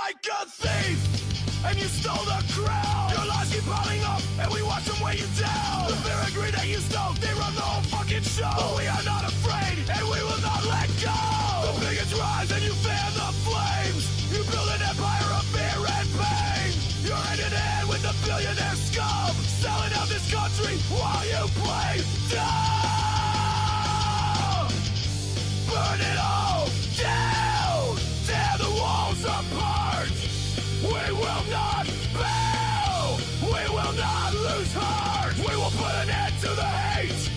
like a thief, and you stole the crown. Your lies keep piling up, and we watch them weigh you down. The fear and greed that you stole, they run the whole fucking show. But we are not afraid, and we will not let go. The bigots rise, and you fan the flames. You build an empire of fear and pain. You're hand in hand with the billionaire scum, selling out this country while you play dumb. Burn it all down, tear the walls apart. We will not bow, we will not lose heart. We will put an end to the hate,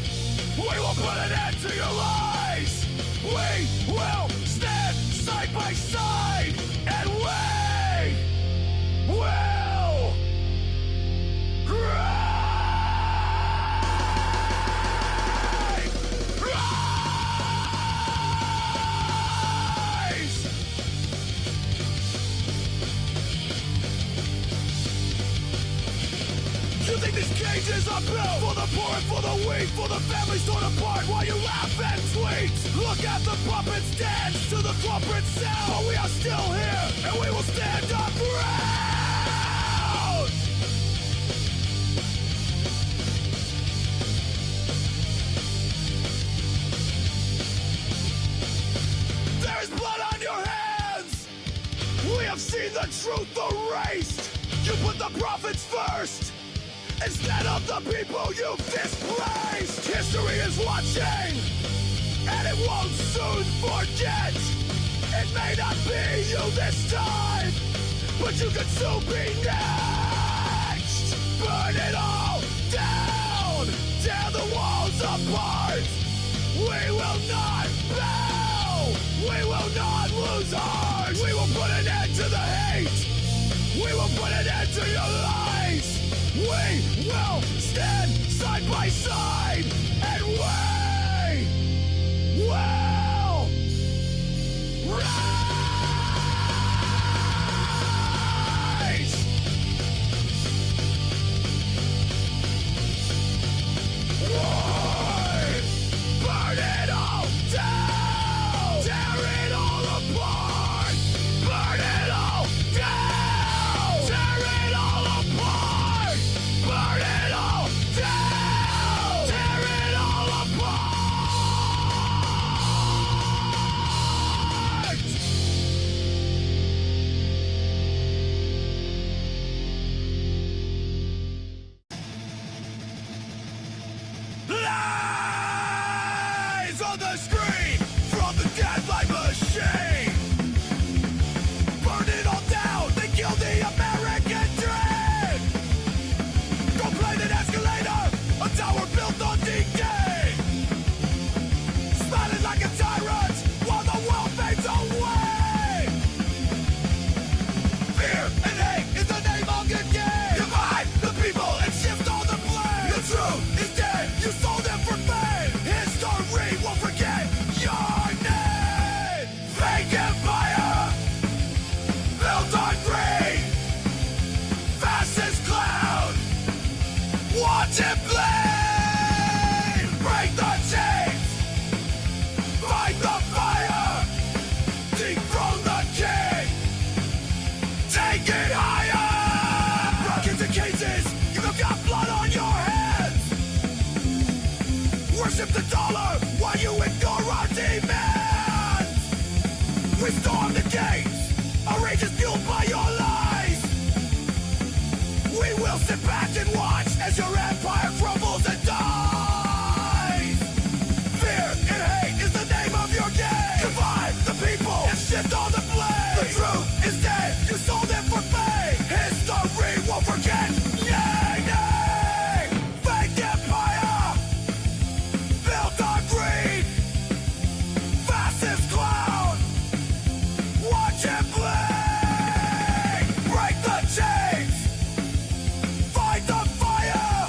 we will put an end to your lies. We will stand side by side, and we will rise. You think these cages are built for the poor and for the weak, for the families torn apart while you laugh and tweet? Look at the puppets dance to the corporate sound, but we are still here and we will stand up proud. There is blood on your hands. We have seen the truth erased. You put the prophets first instead of the people you've displaced. History is watching, and it won't soon forget. It may not be you this time, but you could soon be next. Burn it all down, tear the walls apart. We will not bow, we will not lose heart. We will put an end to the hate, we will put an end to your lies. We will stand side by side, and we will rise. Burn it all down, tear it all apart. Burn it all down, tear it all apart. Burn it all down, tear it all apart. Lies on the screen from the deadline machine. Burn it all down, they killed the American dream. Don't blame an escalator, a tower built on decay. Smiling like a tyrant while the world fades away. Fear and hate is the name of your game. Divide the people and shift all the blame. The truth is dead, you sold them for fame. History won't forget your name. Fake empire built on greed. Fascist clown, watch it bleed. Break the chains, fight the fire. Dethrone the king, take it higher. Rockets and cages, you've got blood on your hands. Worship the dollar while you ignore our demands. We storm the gates, our rage is fueled by your lies. We will sit back and watch as your empire crumbles and dies. Fear and hate is the name of your game. Divide the people and shift all the blame. The truth is dead, you sold them for fame. History won't forget. Nay, nay. Fake empire built on greed. Fascist clown, watch it bleed. Break the chains, fight the fire.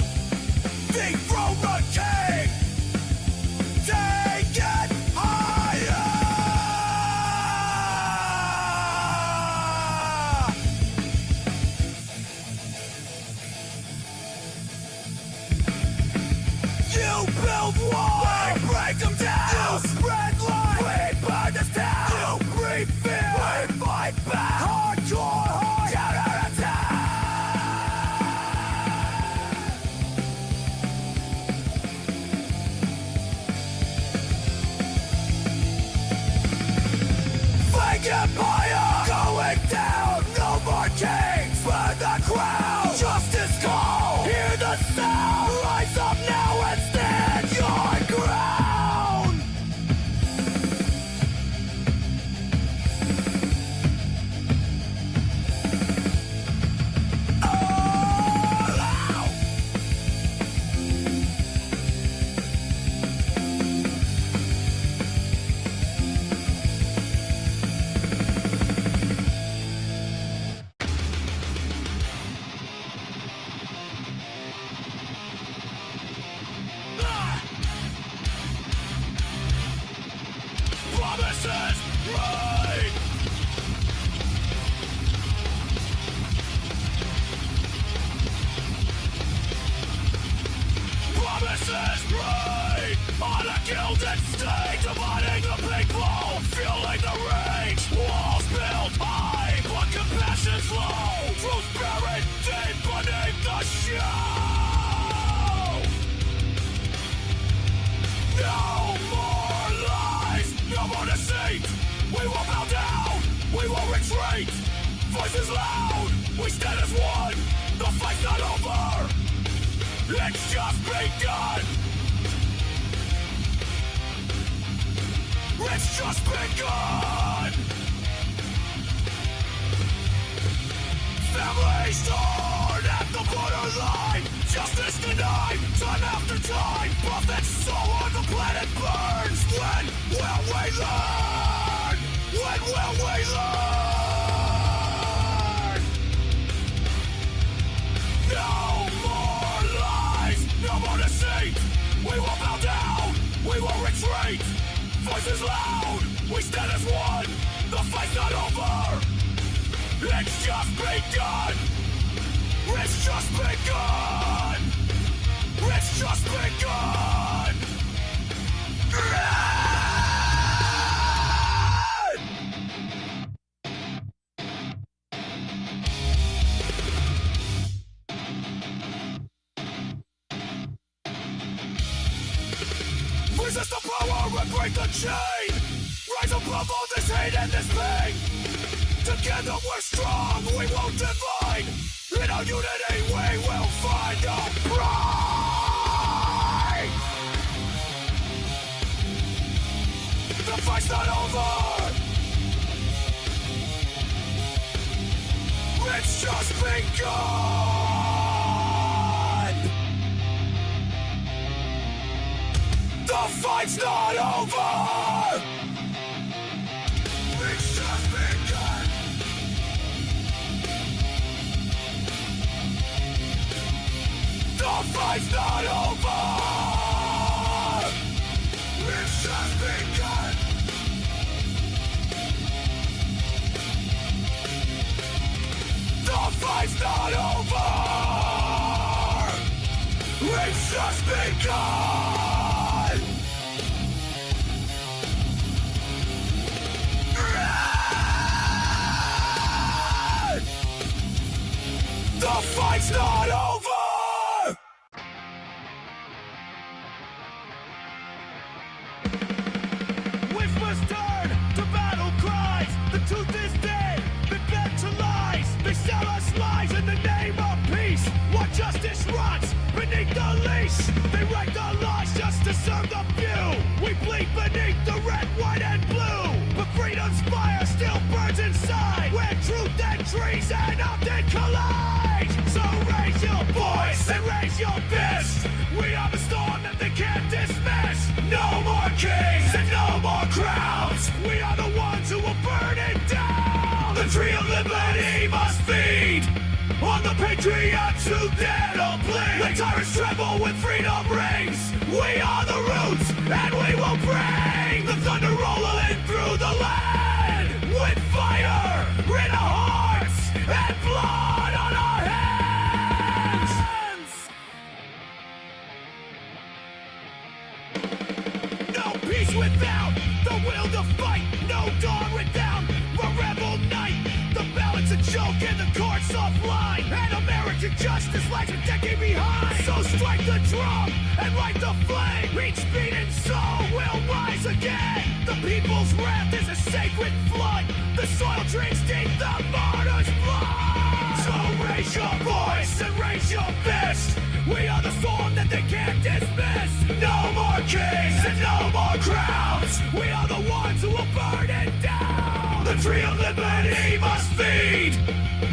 empire going down. No more kings, burn the crown. Justice call, hear the sound. Rise up now and stand your ground. All out. Promises right. Promises right. On a gilded stage, dividing the people, fueling the rage. Walls built high, but compassion's low. Truth buried deep beneath the show. No more lies, no more deceit. We will bow down, we will retreat. Voices loud, we stand as one. The fight's not over, it's just begun. It's just begun. Families torn at the borderline. Justice denied, time after time. Prophet's soul on the planet burns. When will we learn? When will we learn? No more lies, no more deceit. We will bow down, we will retreat. Voices loud, we stand as one. The fight's not over, it's just begun. It's just begun. It's just begun. Resist the power and break the chain. Rise above all this hate and this pain. Together we're strong, we won't divide. In our unity we will find our pride. The fight's not over, it's just begun. The fight's not over, it's just begun. The fight's not over, it's just begun. The fight's not over, it's just begun. The fight's not over. Whispers turn to battle cries. The truth is dead, been fed to lies. They sell us lies in the name of peace. What justice rots beneath the leash. They write the laws just to serve the few. We bleed beneath the red, white, and blue. But freedom's fire still burns inside, where truth and treason often collide. So raise your voice and raise your fist. We are the storm that they can't dismiss. No more kings and no more crowns. We are the ones who will burn it down. The tree of liberty must feed on the patriots who dare to bleed. The tyrants tremble when freedom rings. We are the roots and we will bring the thunder rolling through the land. With fire in our hearts and blood on our hands. No peace without the will to fight. No dawn without a rebel night. The balance a joke and the court's offline. And American justice lies a decade behind. So strike the drum and light the flame. Each beating soul will rise again. The people's wrath is a sacred flood. The soil drinks deep the martyr's blood. So raise your voice and raise your fist. We are the storm that they can't dismiss. No more kings and no more crowns. We are the ones who will burn it down. The tree of liberty must feed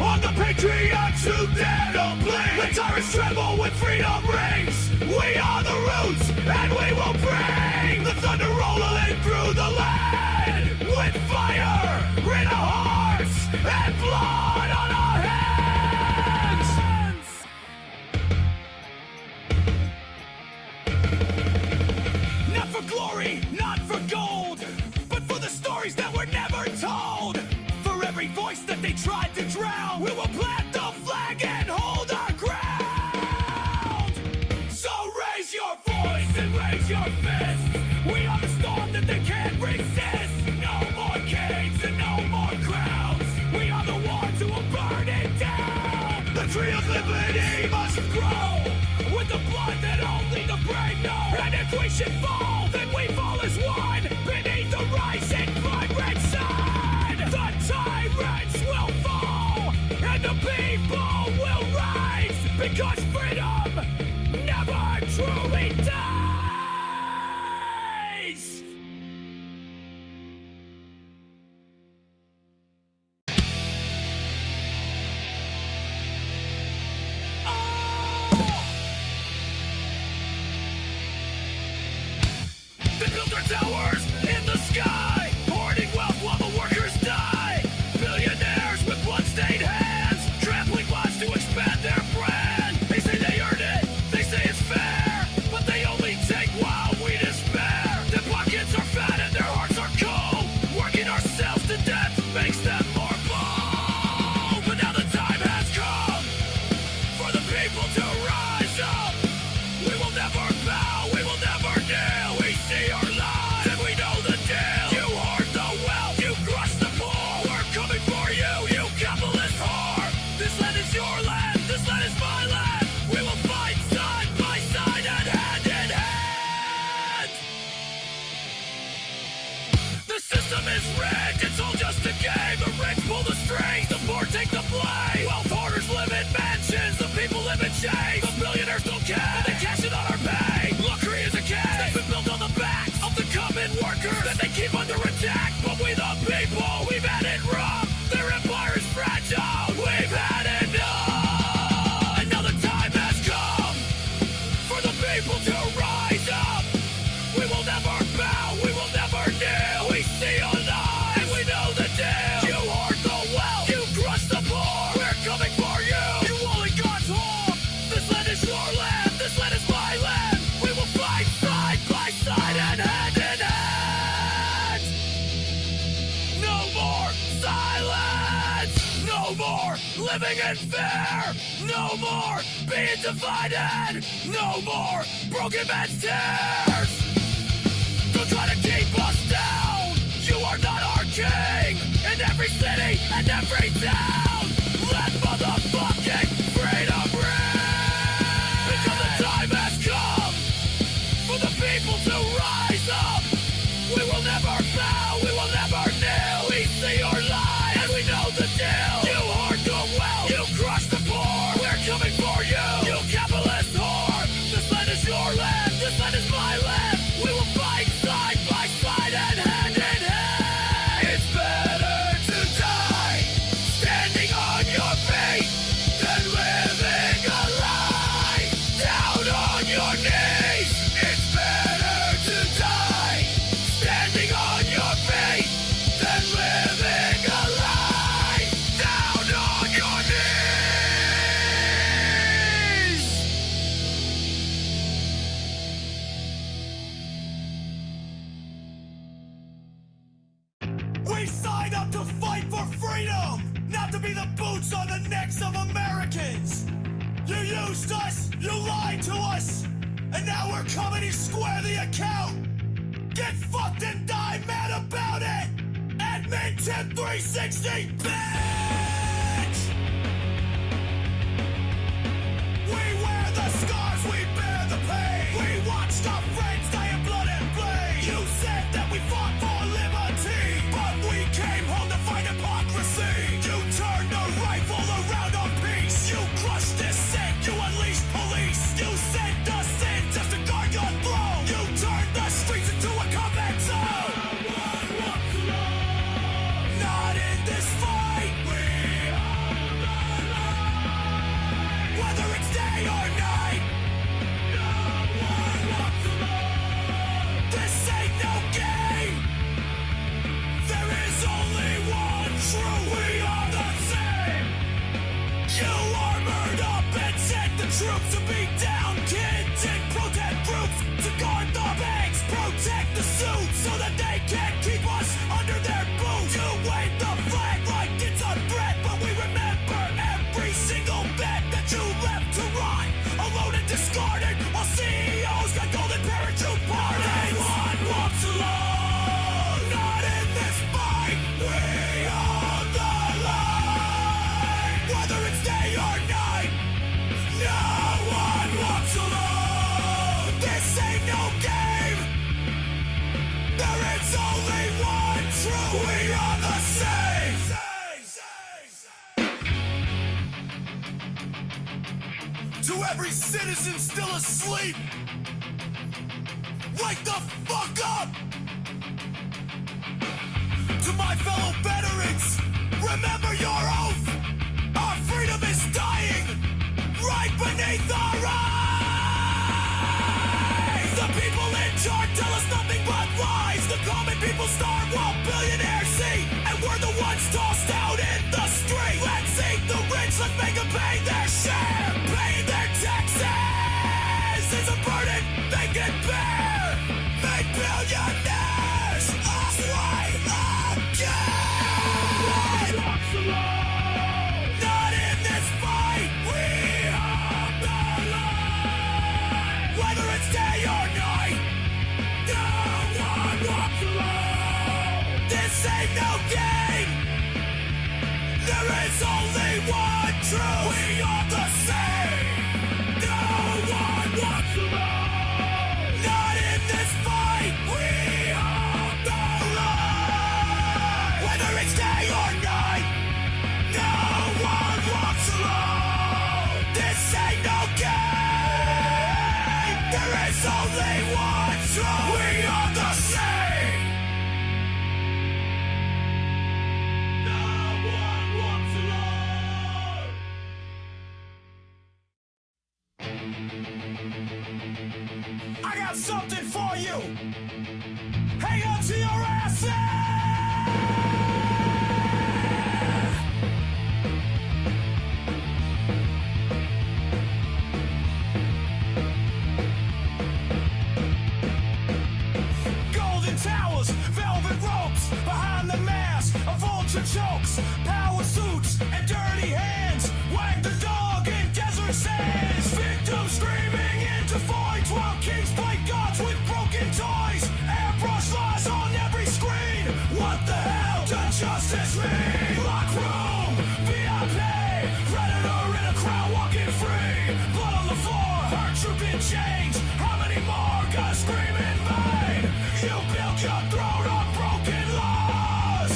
on the patriots who dare to bleed. The tyrants tremble when freedom rings. We are the roots and we will bring the thunder rolling through the land. With fire in our hearts and blood on our hands. Not for glory, not for gold, but for the stories that were never told. For every voice that they tried to drown, we will plant the flag and hold our ground. So raise your voice and raise your fist. We are the storm that they can't resist. No more kings and no more crowns. We are the ones who will burn it down. The tree of liberty must grow with the blood that only the brave know. And if we should fall, then we fall as one beneath the rising blood-red sun. The tyrants will fall and the people will rise, because freedom never truly dies. They build their towers in the sky, hoarding wealth while the workers die. Billionaires with blood-stained hands, trampling lives to expand their brand. They say they earned it, they say it's fair, but they only take while we despair. Their pockets are fat and their hearts are cold. Working ourselves to death makes them more bold. But now the time has come for the people to rise up. We will never bow, we will never kneel. We see our lives and we know the deal. You hoard the wealth, you crush the poor. We're coming for you, you capitalist whore. This land is your land, this land is my land. We will fight side by side and hand in hand. The system is rigged, it's all just a game. The rich pull the strings, the poor take the blame. Wealth hoarders live in mansions, the people live in chains. The billionaires don't care, they cash it on our pay. Luxury is a cage, they've been built on the backs of the common workers that they keep under attack. But we the people, we've had it rough. Their empire is fragile, we've had enough. And now the time has come for the people to rise up. We will never bow, we will never kneel. We see our lives and we know the deal. You hoard the wealth, you crush the poor. We're coming for you, you only God's whore. This land is your land, this land is my land. We will fight side by side and hand in hand. No more silence, no more living in fear, no more being divided, no more broken man's tears. Don't try to keep us down, you are not our king. In every city and every town, let motherfucking freedom ring. Because the time has come for the people to rise up. We will never bow, we will never kneel. We see your lies and we know the deal. You hoard the wealth, you crush the poor. We're coming for you, you capitalist whore. This land is your land, this land is my land. We will fight side by side and hand in hand. It's better to die standing on your feet than living a lie down on your knees. It's better to die standing on your feet than living a lie down on your knees. We signed up to fight for freedom, not to be the boots on the necks of Americans. You used us, you lied to us, and now we're coming to square the account. Get fucked and die mad about it. Admin 10360, bitch! We wear the scars, we bear the pain. We watched our friends die in blood and blade. You said that we fought for liberty, but we came home to fight it. troops to beat down kids in protest groups, to guard the banks, protect the suits so that they can't keep us under their boots. You wave the flag like it's a threat, but we remember every single bet that you left to rot, alone and discarded, while CEOs got golden parachute parties. Anyone walks alone, not in this fight. We on the line, whether it's day or night. No one walks alone. This ain't no game. There is only one true. We are the same. To every citizen still asleep, wake the fuck up! To my fellow veterans, remember your oath! Our freedom is dying right beneath our eyes! The people in charge tell us nothing but lies. The common people starve while billionaires see, and we're the ones tossed out in the street. Let's eat the rich, let's make them pay their share. Paying their taxes is a burden they can bear. Make billionaires slave again. Not in this fight, we are the line. Whether it's day or night, no one walks alone. This ain't no game. There is only one truth. We are the same. No one walks alone. Not in this fight. We are the line. Whether it's day or night, no one walks alone. This ain't no game. There is only one truth. We are the same. No one walks alone. I got something for you. Hang on to your asses. Golden towers, velvet ropes, behind the mask, a vulture chokes, power suits and dirty hands, wag the dog in desert sands, victims screaming into voids while kings play gods with broken toys, airbrush lies on every screen. What the hell does justice mean? Lock room, VIP, predator in a crowd walking free, blood on the floor, hurt you've been changed. How many more gotta scream in vain? You built your throne on broken laws.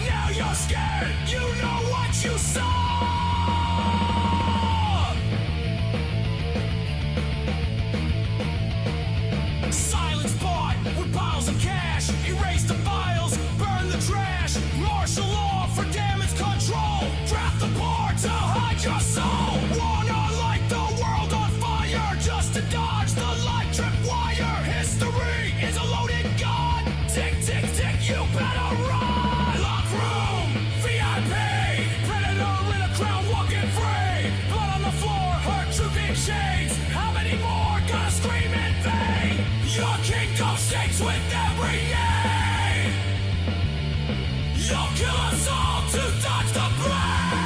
Now you're scared, you know what you saw. Silence bought with piles of cash. Erase the files, burn the trash. Martial law for damage control. Draft the bar to hide your soul. Wanna light the world on fire just to dodge the light trip wire. History is a loaded gun. Tick, tick, tick, you better run. Lock room, VIP, predator in a crown walking free. Blood on the floor, hurt trooping chains. How many more gonna scream in vain? Your kingdom shakes with every name. You'll kill us all to dodge the blame.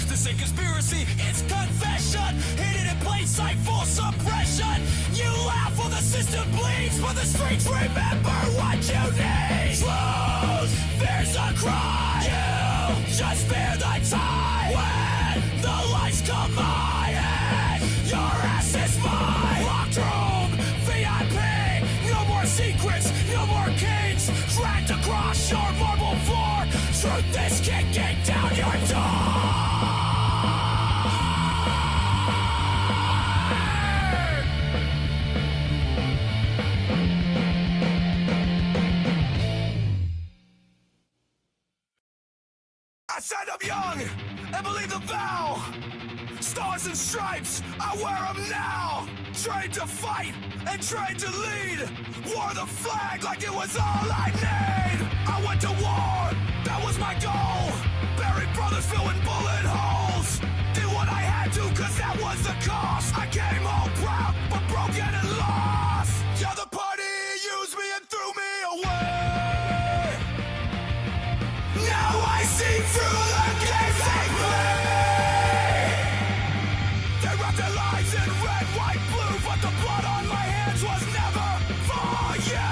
This ain't conspiracy, it's confession. Hidden in plain sight, full suppression. You laugh while the system bleeds, but the streets remember what you need. Truth, there's a cry. You just fear the time. When the lights come my head, your ass is mine. Locked room, VIP, no more secrets, no more cages. Dragged across your marble floor. Truth is kicking down your door. I said I'm young and believe the vow. Stars and stripes, I wear them now. Trained to fight, and trained to lead. Wore the flag like it was all I need. I went to war, that was my goal. Buried brothers filling bullet holes. Did what I had to cause that was the cost. I came home proud but broken and lost. The other party used me and threw me away. Now I see through the games they play. They wrapped their lives in red, white, blue, but the blood on my hands was never for you.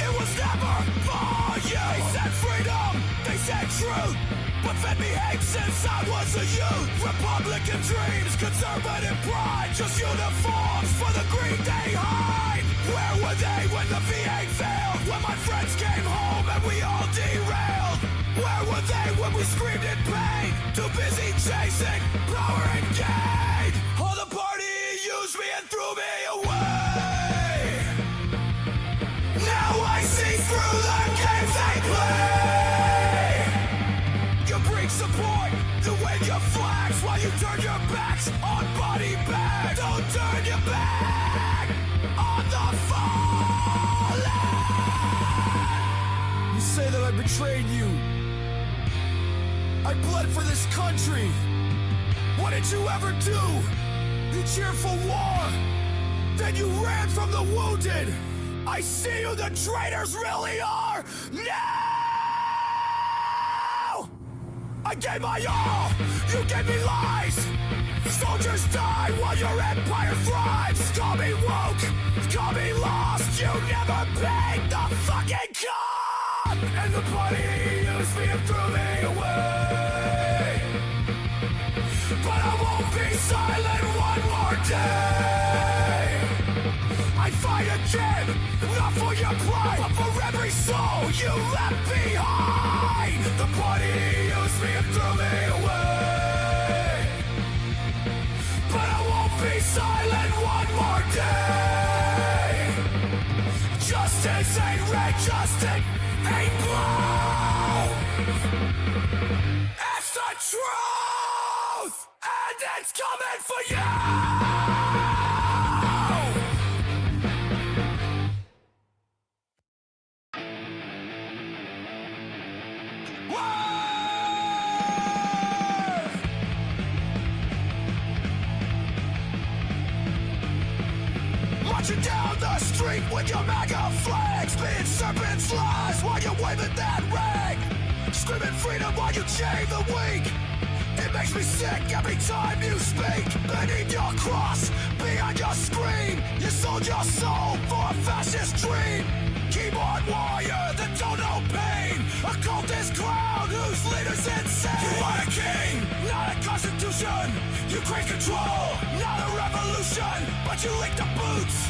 It was never for you. They said freedom, they said truth, but fed me hate since I was a youth. Republican dreams, conservative pride, just uniforms for the greed they hide. Where were they when the V8 failed? When my friends came home and we all derailed? Where were they when we screamed in pain? Too busy chasing power and gain. All the party used me and threw me away. Now I see through the games they play. You bring support, you wave your flags while you turn your backs on body bags. Don't turn your back on the fallen. You say that I betrayed you. I bled for this country. What did you ever do? You cheered for war, then you ran from the wounded. I see who the traitors really are now. I gave my all, you gave me lies. Soldiers die while your empire thrives. Call me woke, call me lost. You never paid the fucking cost. And the party used me and threw me away. But I won't be silent one more day. I fight again, not for your pride, but for every soul you left behind. The party used me and threw me away. But I won't be silent one more day. Justice ain't red, justice ain't blue. It's the truth, and it's coming for you. Marching down the street with your MAGA flags, being serpents' lies while you're waving that rag. Screaming freedom while you chain the weak. It makes me sick every time you speak. Beneath your cross, behind your screen, you sold your soul for a fascist dream. Keyboard warrior that don't know pain, a cultist clown whose leader's insane. You are a king, not a constitution. You crave control, not a revolution, but you lick the boots.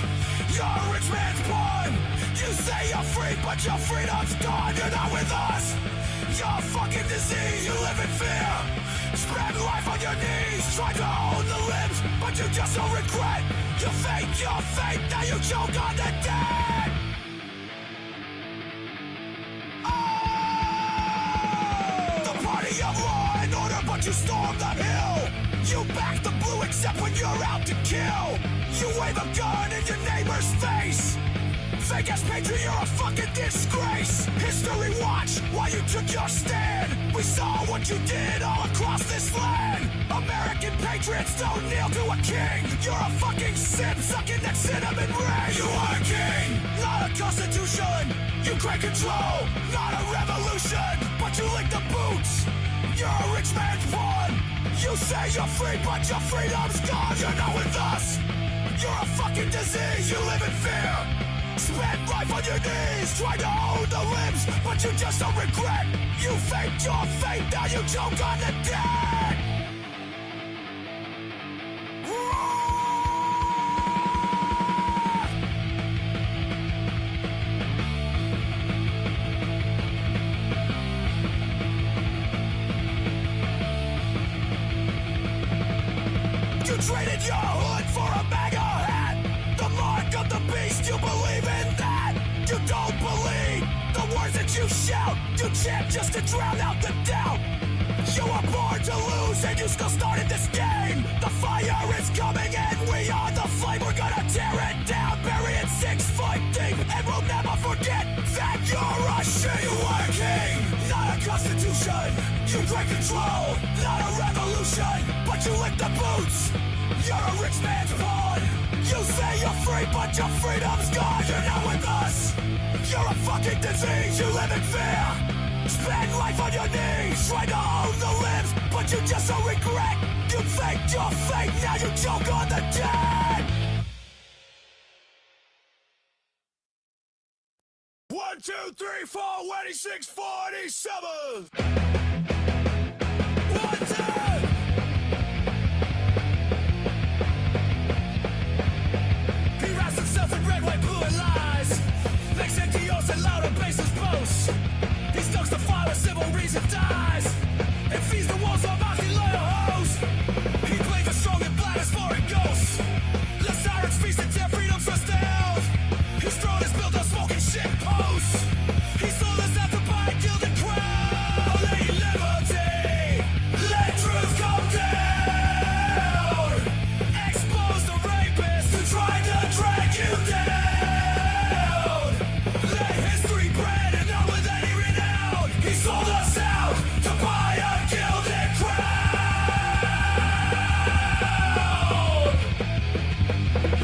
You're a rich man's pawn. You say you're free, but your freedom's gone. You're not with us. You're a fucking disease. You live in fear. Spend life on your knees, try to own the limbs, but you just don't regret. You fake your fate, now you choke on the dead. The party of law and order, but you storm the hill. You back the blue except when you're out to kill. You wave a gun in your neighbor's face. Fake ass patriot, you're a fucking disgrace. History watch while you took your stand. We saw what you did all across this land. American patriots don't kneel to a king. You're a fucking simp sucking that cinnamon ring. You are a king, not a constitution. You crave control, not a revolution, but you lick the boots. You're a rich man's pawn. You say you're free, but your freedom's gone. You're not with us. You're a fucking disease. You live in fear. Spend life on your knees, try to own the limbs, but you just don't regret. You faked your fate, now you choke on the dead. You traded your hood for a MAGA hat. The mark of the beast, you believe in that. You don't believe the words that you shout. You chant just to drown out the doubt. You were born to lose and you still started this game. flame. The fire is coming in, we are the flame. We're gonna tear it down, bury it 6 foot deep, and we'll never forget that you're a sheep. You are a king, not a constitution. You break control, not a revolution. But you lick the boots, you're a rich man's pawn. You say you're free, but your freedom's gone. You're not with us, you're a fucking disease. You live in fear, spend life on your knees, trying to own the limbs, but you just don't regret. You faked your fate, now you joke on the dead. 1, 2, 3, 4, 26, 47. 1, 2. He wraps himself in red, white, blue, and lies. Makes empty oaths and louder baseless boasts. He stokes the fire of civil reason dies, and feeds the walls of mousy loyal hoes. He plays a strong and black as foreign ghosts. The sirens feast and tear freedom's for stealth. His throne is built on smoking shit posts. He sold us out to buy a gilded crown. Lady liberty, let truth come down. Expose the rapists who tried to drag you down. Let history brand and not with any renown. He sold us out to buy a gilded crown.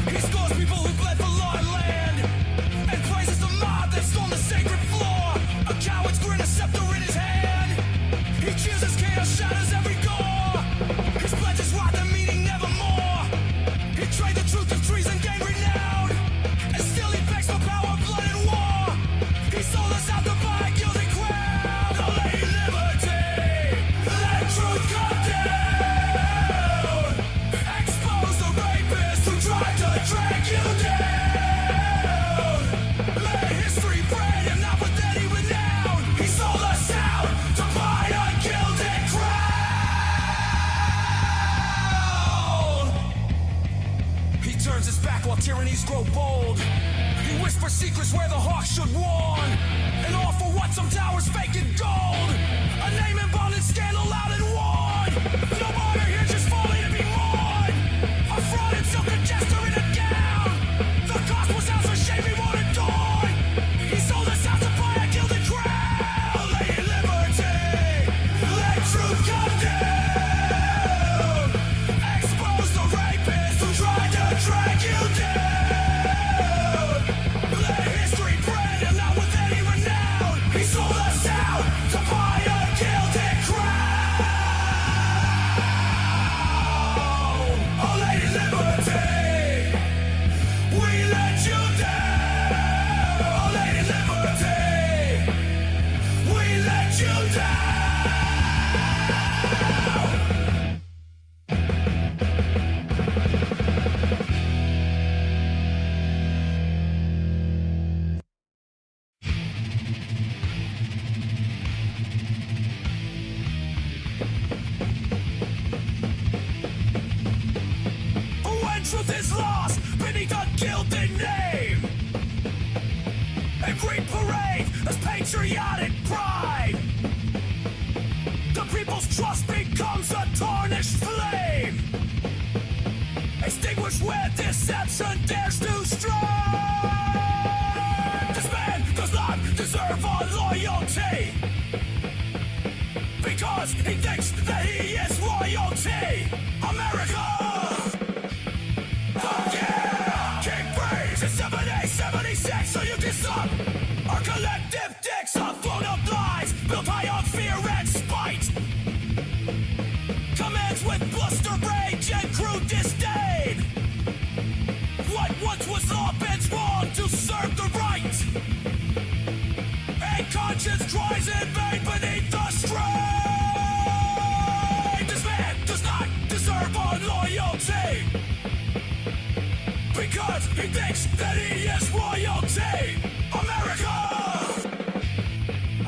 He scores people who bled for law and land, and praises the mob that stormed the sacred floor. A coward's grin, a scepter in his hand. He chooses chaos, shatters every gore. His pledges rot the meaning nevermore. He trade the truth of treason, gain renown, and still he begs for power, blood, and war. He sold us out to buy a gilded crown. The Lady Liberty, let truth come down. Expose the rapists who tried to drag you down. Let history brand him, not with any renown. He sold us out to buy a gilded crown. He turns his back while tyrannies grow bold. He whispers secrets where the hawk should warn, and all for what? Some towers fake in gold. A name embalmed in scandal, loud and worn. No honor here, just falling to be mourned. A fraud and silken jester in a gown. The cost was out, so shame we won't adorn. He sold us out to buy a gilded crown. Lady Liberty, let truth come down. Expose the rapists who tried to drag you down. Let history brand him, not with any renown. He sold us out to buy a gilded crown. Oh, Lady Liberty, we let you down. Oh, Lady Liberty, we let you down. When truth is lost beneath a gilded name, and green parade as patriotic pride, the people's trust becomes a tarnished flame, extinguished where deception dares to strike. This man does not deserve our loyalty, because he thinks that he is royalty. America! Fuck yeah! King Praise is 7876, so you can stop. Our collective dicks are full of lies, built high on fear and spite. Commands with bluster, rage, and crude disdain. What once was law bends wrong to serve the right, and conscience cries in vain beneath the strain. This man does not deserve our loyalty, because he thinks that he is royalty. America!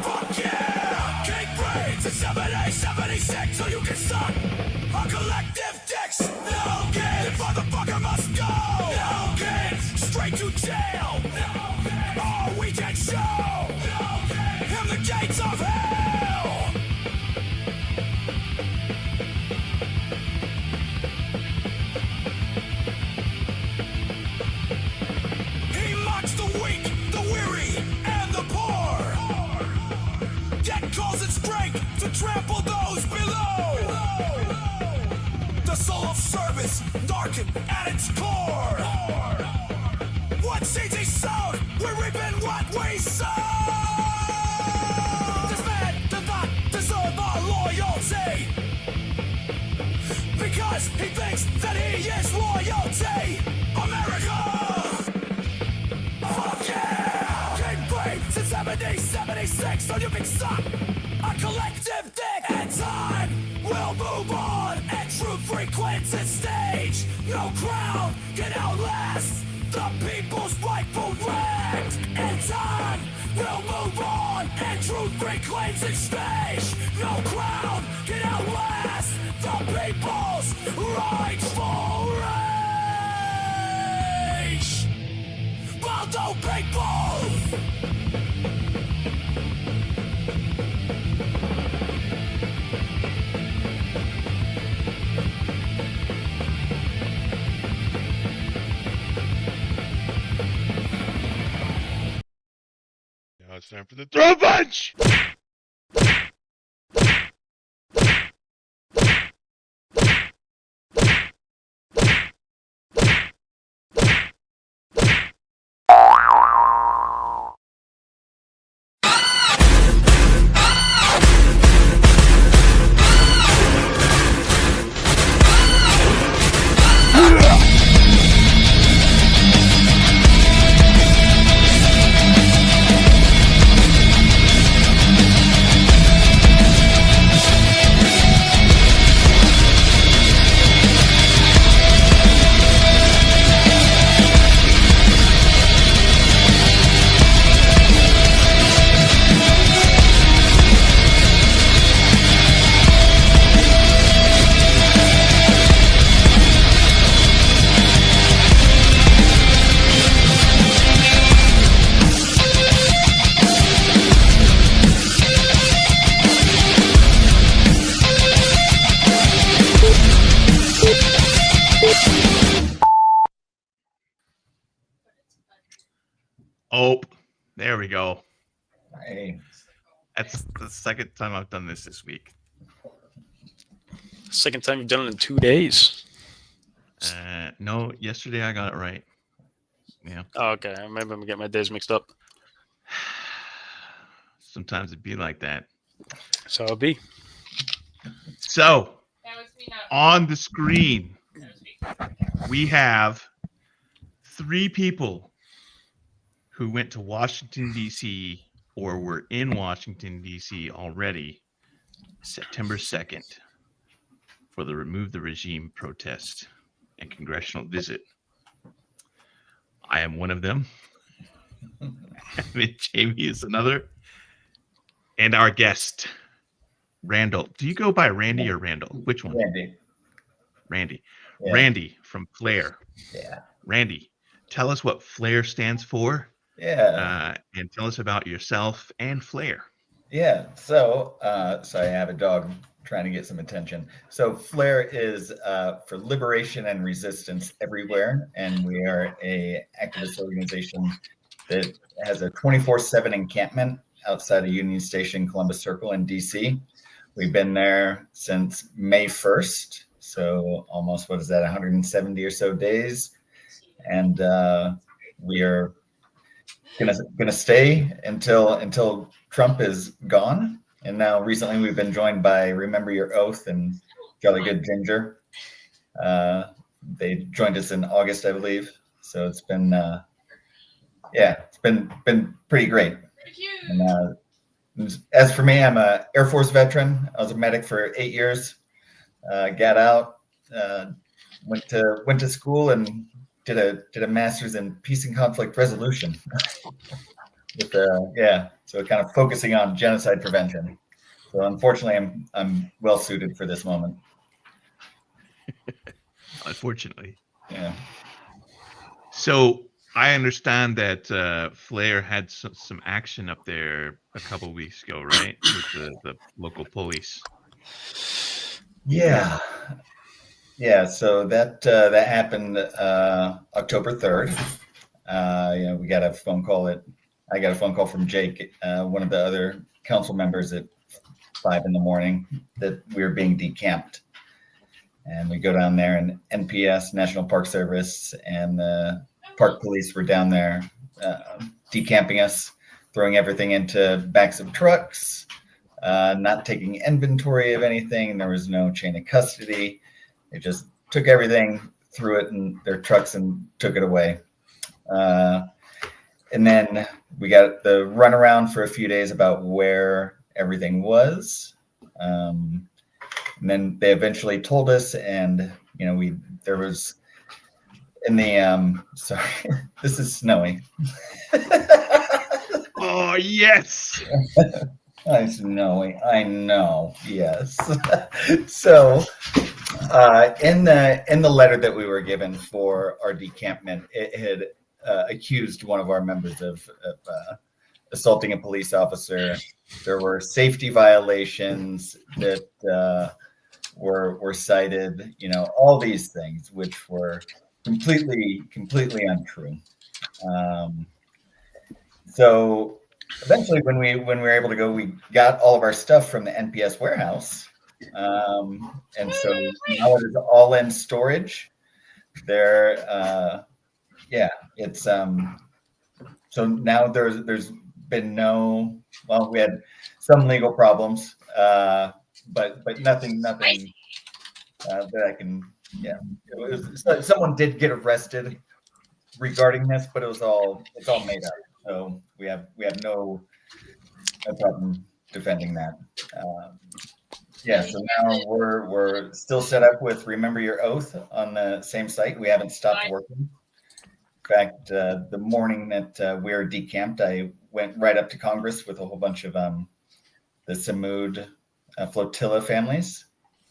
Fuck yeah! King Brains is 7876, so you can suck. Our collective dicks, no kids. The motherfucker must go. No kids. Straight to jail. No kids. Or we can show. No kids. Him the gates of hell. American at its core. What seeds he sowed, we're reaping what we sow. This man does not deserve our loyalty, because he thinks that he is royalty. America! Fuck yeah! King free since 1776, so you can suck a collective dick. And time will move on, and truth frequents its stage. No crown can outlast the people's rightful right. And time will move on, and truth reclaims its stage. No crown can outlast the people's rightful rage. Baldo people! Now it's time for the throw punch! Oh, there we go. Hey. That's the second time I've done this week. Second time you've done it in 2 days. No, yesterday I got it right. Yeah. Oh, okay. Maybe I'm getting my days mixed up. Sometimes it'd be like that. So it'll be. So, on the screen, we have 3 people who went to Washington, D.C. or were in Washington, D.C. already September 2nd for the Remove the Regime protest and congressional visit. I am one of them. Jamie is another. And our guest, Randall. Do you go by Randy or Randall? Which one? Randy. Yeah. Randy from F.L.A.R.E. Yeah. Randy, tell us what F.L.A.R.E. stands for. Yeah. And tell us about yourself and F.L.A.R.E. Yeah. So I have a dog trying to get some attention. So F.L.A.R.E. is for Liberation and Resistance Everywhere, and we are a activist organization that has a 24/7 encampment outside of Union Station, Columbus Circle in DC. We've been there since May 1st, so almost, 170 or so days, and we are gonna stay until Trump is gone. And now recently we've been joined by Remember Your Oath and Jolly Good Ginger. They joined us in August, I believe. So it's been it's been pretty great. And as for me, I'm a Air Force veteran. I was a medic for 8 years. Got out, went to school and did a master's in peace and conflict resolution. So kind of focusing on genocide prevention. So unfortunately, I'm well suited for this moment. Unfortunately. Yeah. So I understand that F.L.A.R.E. had some action up there a couple of weeks ago, right? With the local police. Yeah. Yeah. So that happened October 3rd. We got a phone call I got a phone call from Jake, one of the other council members, at 5 a.m, that we were being decamped. And we go down there, and NPS, National Park Service, and the park police were down there decamping us, throwing everything into backs of trucks, not taking inventory of anything. There was no chain of custody. They just took everything, threw it in their trucks, and took it away. And then we got the runaround for a few days about where everything was. And then they eventually told us, and there was in the sorry, this is snowy. Oh yes. It's snowy. I know. Yes. So in the letter that we were given for our decampment, it had accused one of our members of assaulting a police officer. There were safety violations that were cited, all these things, which were completely untrue. So eventually, when we were able to go, we got all of our stuff from the NPS warehouse, and so now it is all in storage. There, it's so now there's been no. Well, we had some legal problems, but nothing that I can. Yeah, someone did get arrested regarding this, but it's all made up. So we have no problem defending that. So now we're still set up with Remember Your Oath on the same site. We haven't stopped working. In fact, the morning that we were decamped, I went right up to Congress with a whole bunch of the Samud flotilla families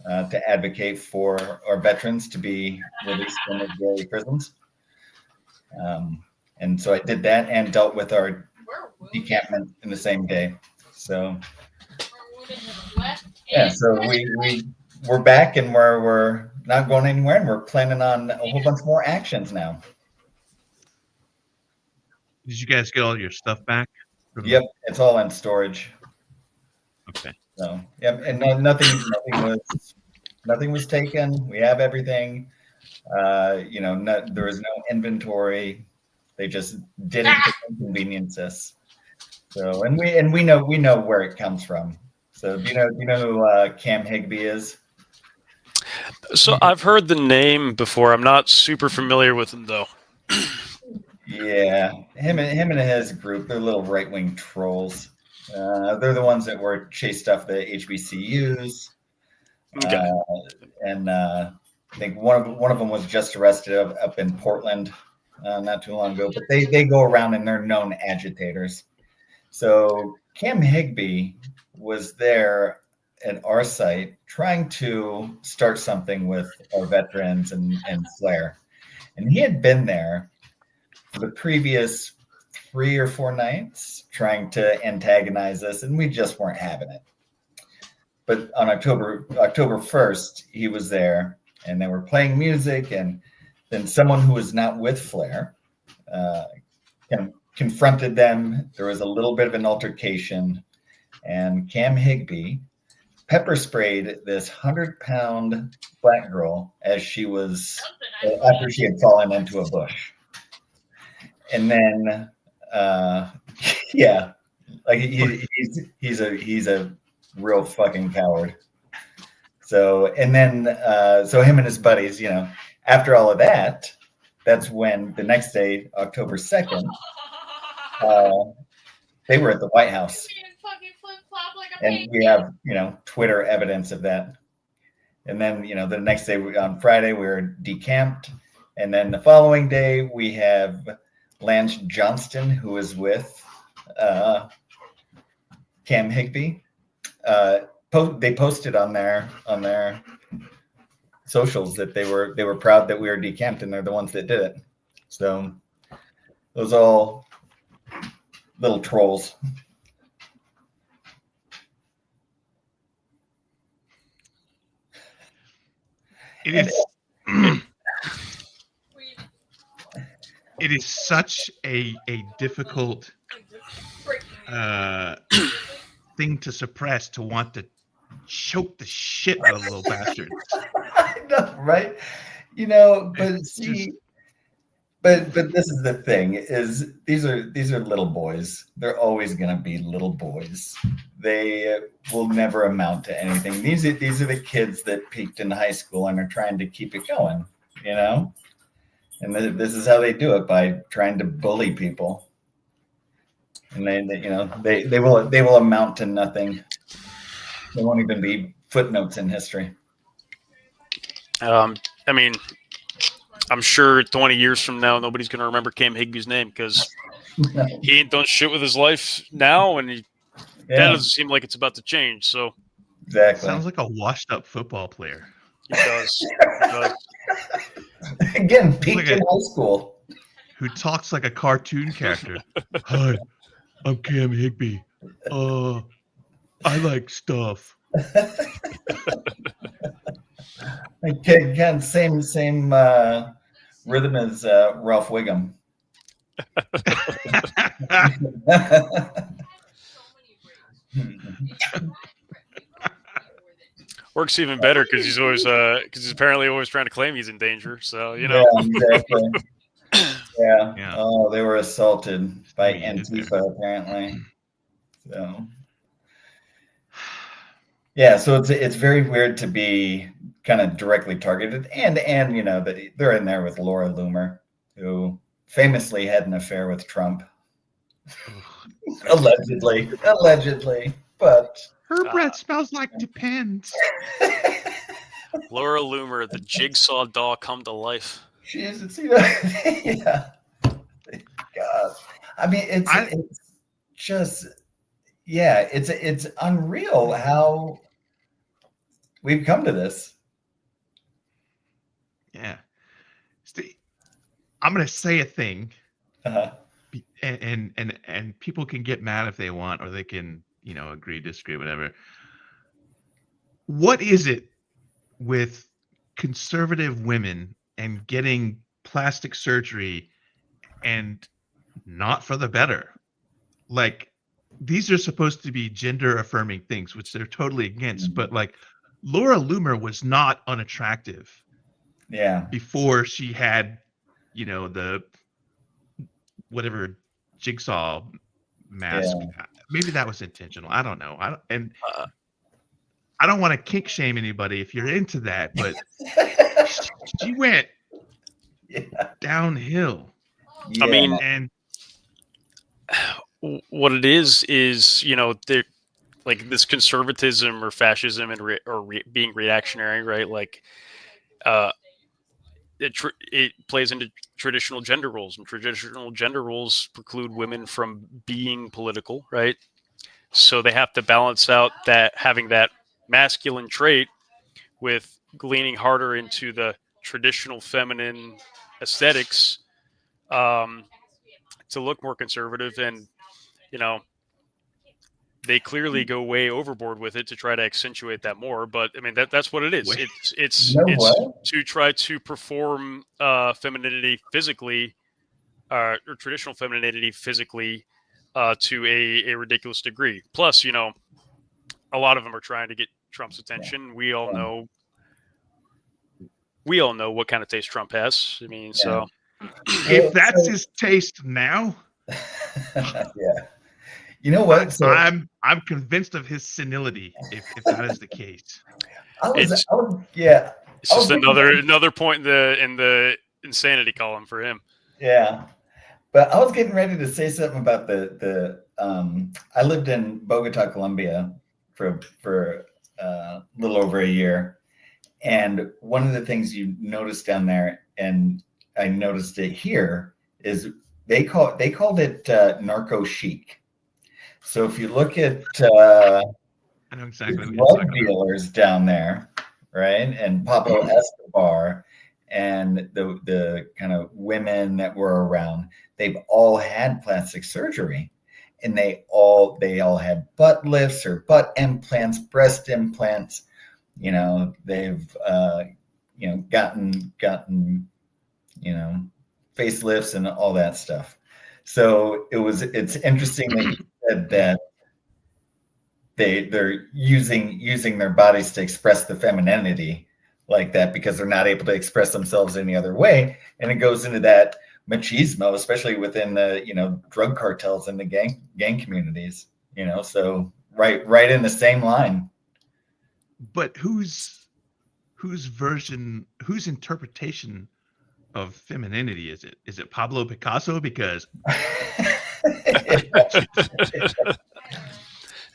to advocate for our veterans to be released from the Israeli prisons. And so I did that and dealt with our decampment in the same day. So so we're back, and we're not going anywhere, and we're planning on a whole bunch more actions now. Did you guys get all your stuff back? Yep, it's all in storage. Okay. So and nothing was taken. We have everything. There was no inventory. They just did it to inconvenience us. So and we know where it comes from. So do you know who Cam Higbee is? So I've heard the name before. I'm not super familiar with him though. Yeah, him and his group, they're little right-wing trolls. They're the ones that were chased off the HBCUs. Okay. And I think one of them was just arrested up in Portland not too long ago. But they go around, and they're known agitators. So Cam Higbee was there at our site trying to start something with our veterans and F.L.A.R.E. And he had been there for the previous 3 or 4 nights trying to antagonize us, and we just weren't having it. But on October 1st, he was there, and they were playing music, and then someone who was not with F.L.A.R.E. Confronted them. There was a little bit of an altercation, and Cam Higbee pepper sprayed this 100-pound black girl as she was after she had fallen into a bush. And then, he's a real fucking coward. So, and then, so him and his buddies, after all of that, that's when the next day, October 2nd, they were at the White House. And we have, Twitter evidence of that. And then, the next day on Friday, we were decamped. And then the following day, we have Lance Johnston, who is with Cam Higbee. They posted on their socials that they were proud that we were decamped, and they're the ones that did it. So those all little trolls. It is. It is such a difficult thing to suppress, to want to choke the shit out of little bastards. know, right? You know, but It's see, just but this is the thing: is these are little boys. They're always going to be little boys. They will never amount to anything. These are the kids that peaked in high school and are trying to keep it going. You know, and this is how they do it, by trying to bully people. And they will amount to nothing. They won't even be footnotes in history. I mean, I'm sure 20 years from now, nobody's going to remember Cam Higby's name because he ain't done shit with his life now, and that doesn't seem like it's about to change. So Exactly. sounds like a washed-up football player. it does. It does. Again, peaked in high school. Who talks like a cartoon character. Hi, I'm Cam Higby. I like stuff. Again, same rhythm as Ralph Wiggum. Works even better because he's apparently always trying to claim he's in danger. So Yeah, exactly. Yeah. Oh, they were assaulted by Antifa apparently. So yeah, so it's very weird to be kind of directly targeted, and that they're in there with Laura Loomer, who famously had an affair with Trump. Allegedly, but her breath smells like Depends. Laura Loomer, the jigsaw doll come to life. She is, yeah. God, I mean, it's just, yeah, it's unreal how we've come to this. Yeah, I'm gonna say a thing, and people can get mad if they want, or they can agree, disagree, whatever. What is it with conservative women and getting plastic surgery and not for the better? Like, these are supposed to be gender affirming things, which they're totally against. But like, Laura Loomer was not unattractive. Yeah. Before she had, the whatever jigsaw mask. Yeah. Maybe that was intentional. I don't know. I don't want to kink shame anybody if you're into that, but she went downhill. Yeah. I mean, and what it is they're like this conservatism or fascism and being reactionary, right? Like, it plays into traditional gender roles, and traditional gender roles preclude women from being political, right? So they have to balance out that having that masculine trait with leaning harder into the traditional feminine aesthetics to look more conservative. And they clearly go way overboard with it to try to accentuate that more. But I mean, that's what it is. It's to try to perform femininity physically, or traditional femininity physically, to a ridiculous degree. Plus, a lot of them are trying to get Trump's attention. Yeah. We all know what kind of taste Trump has. I mean, so if that's his taste now, yeah. You know what? I'm convinced of his senility if that is the case. It's just another point in the insanity column for him. Yeah. But I was getting ready to say something about I lived in Bogota, Colombia for a little over a year. And one of the things you notice down there, and I noticed it here, is they called it narco chic. So if you look at I know exactly what drug dealers down there, right, and Pablo Escobar, and the kind of women that were around, they've all had plastic surgery, and they all had butt lifts or butt implants, breast implants. They've gotten facelifts and all that stuff. So it's interesting that you said that they're using their bodies to express the femininity, like that because they're not able to express themselves any other way. And it goes into that machismo, especially within the, drug cartels and the gang communities, so right in the same line. But whose interpretation of femininity is it? Is it Pablo Picasso? Because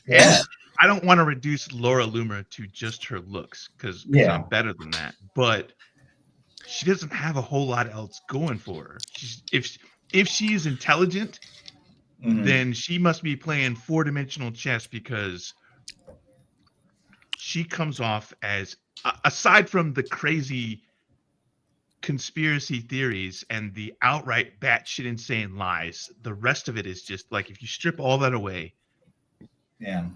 Yeah. I don't want to reduce Laura Loomer to just her looks because I'm better than that. But she doesn't have a whole lot else going for her. If she is intelligent, then she must be playing 4-dimensional chess, because she comes off as, aside from the crazy conspiracy theories and the outright batshit insane lies, the rest of it is just like, if you strip all that away. Yeah.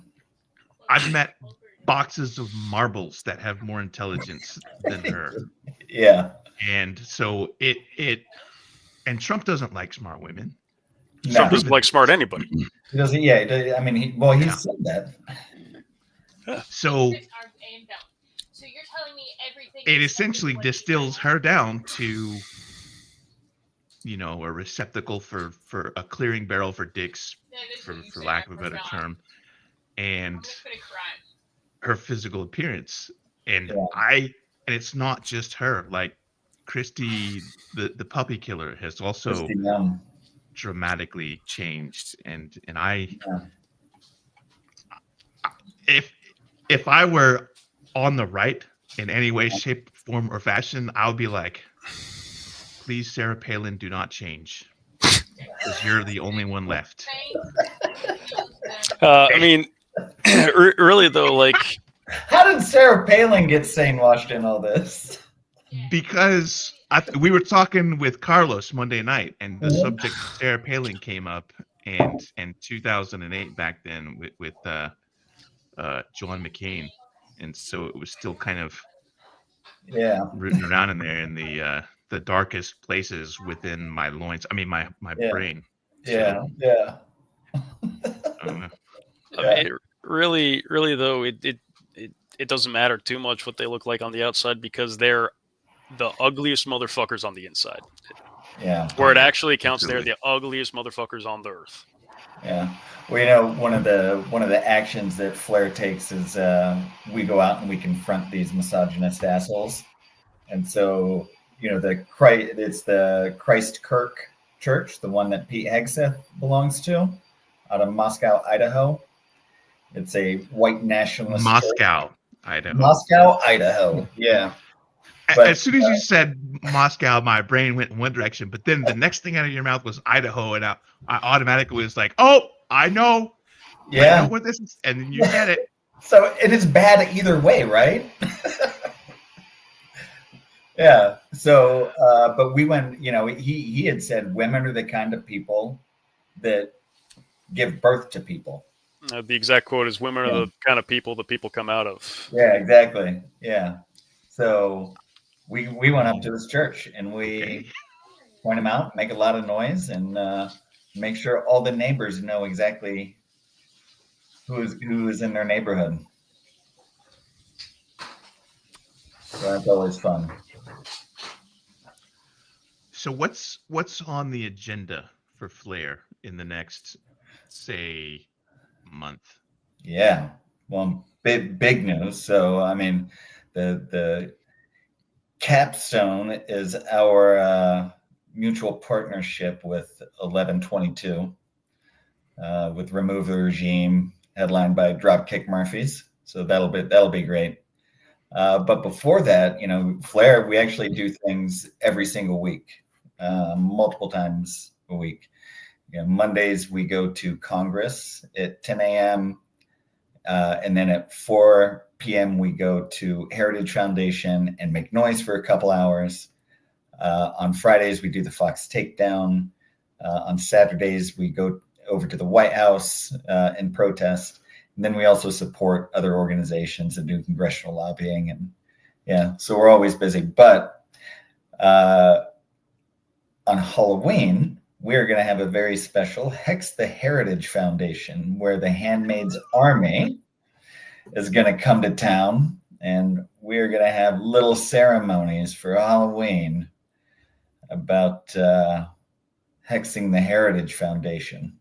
I've met boxes of marbles that have more intelligence than her. Yeah. And so and Trump doesn't like smart women. Trump doesn't like smart anybody. He doesn't. Yeah. I mean, he said that. So So you're telling me everything. it essentially distills her down to, a receptacle for a clearing barrel for dicks, for lack of a better term, and her physical appearance. And and it's not just her. Like Christy, the puppy killer, has also dramatically changed. And if I were on the right in any way, shape, form, or fashion, I'll be like, please, Sarah Palin, do not change, because you're the only one left. I mean, really though, like, how did Sarah Palin get sane-washed in all this? Because we were talking with Carlos Monday night, and the subject of Sarah Palin came up, and in 2008 back then with John McCain, and so it was still kind of rooting around in there in the darkest places within my loins. I mean, my brain. So, I mean, really though, it doesn't matter too much what they look like on the outside, because they're the ugliest motherfuckers on the inside. Yeah. Where it actually counts, they're the ugliest motherfuckers on the earth. Yeah. Well, one of the actions that F.L.A.R.E takes is we go out and we confront these misogynist assholes. And so, it's the Christ Kirk Church, the one that Pete Hegseth belongs to, out of Moscow, Idaho. It's a white nationalist Moscow, church. Idaho. Moscow, Idaho. Yeah. But as soon as you said Moscow, my brain went in one direction, but then the next thing out of your mouth was Idaho, and I automatically was like, "Oh, I know, I know what this is," and then you said it. So it is bad either way, right? Yeah. So, but we went. He had said women are the kind of people that give birth to people. The exact quote is, "Women are the kind of people that people come out of." Yeah, exactly. Yeah. So we went up to this church and we point them out, make a lot of noise, and make sure all the neighbors know exactly who is in their neighborhood. So that's always fun. So what's on the agenda for F.L.A.R.E in the next, say, month? Yeah. Well, big news. So I mean, the capstone is our mutual partnership with 1122 with Remove the Regime, headlined by Dropkick Murphys. So that'll be great. But before that, F.L.A.R.E, we actually do things every single week, multiple times a week. Mondays we go to Congress at 10 a.m. And then at 4 p.m. we go to Heritage Foundation and make noise for a couple hours. On Fridays we do the Fox Takedown. On Saturdays we go over to the White House and protest. And then we also support other organizations that do congressional lobbying. And so we're always busy. But on Halloween, we're going to have a very special Hex the Heritage Foundation, where the Handmaid's Army is going to come to town and we're going to have little ceremonies for Halloween about hexing the Heritage Foundation.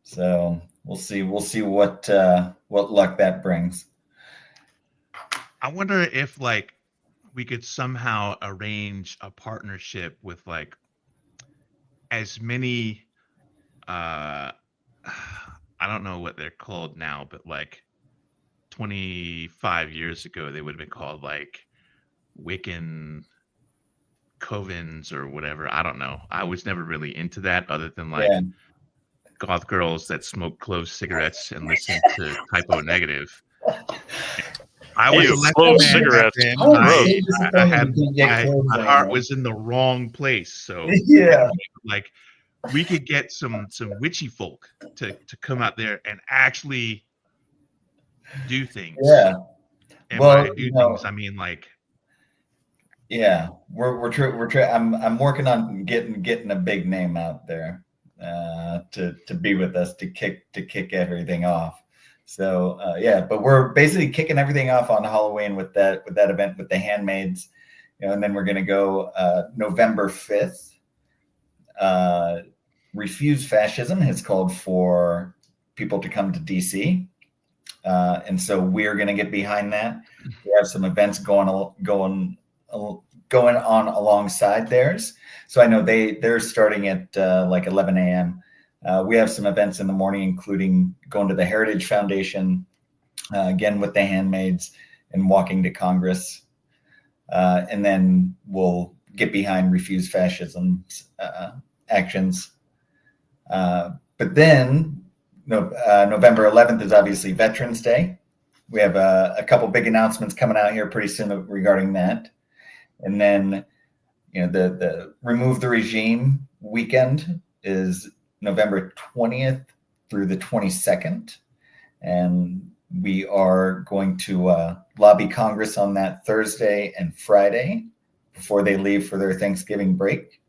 So we'll see what luck that brings. I wonder if like we could somehow arrange a partnership with like as many I don't know what they're called now, but like 25 years ago they would have been called like Wiccan covens or whatever. I don't know. I was never really into that other than like goth girls that smoke clove cigarettes and listen to Typo Negative. I was Ew, a left clove man back cigarettes. then. I was I, so I disappointed had you didn't get cloves my heart anymore. was in the wrong place. So Yeah. like we could get some witchy folk to come out there and actually do things. Yeah. And Well, by do things, I mean like yeah, I'm working on getting a big name out there to be with us to kick everything off. So yeah, but we're basically kicking everything off on Halloween with that event with the handmaids, and then we're gonna go November 5th. Refuse Fascism has called for people to come to DC, and so we're gonna get behind that. We have some events going on alongside theirs. So I know they're starting at like 11 a.m. We have some events in the morning, including going to the Heritage Foundation, again with the handmaids, and walking to Congress. And then we'll get behind Refuse Fascism's actions. But then November 11th is obviously Veterans Day. We have a couple big announcements coming out here pretty soon regarding that. And then, the Remove the Regime weekend is November 20th through the 22nd. And we are going to lobby Congress on that Thursday and Friday before they leave for their Thanksgiving break.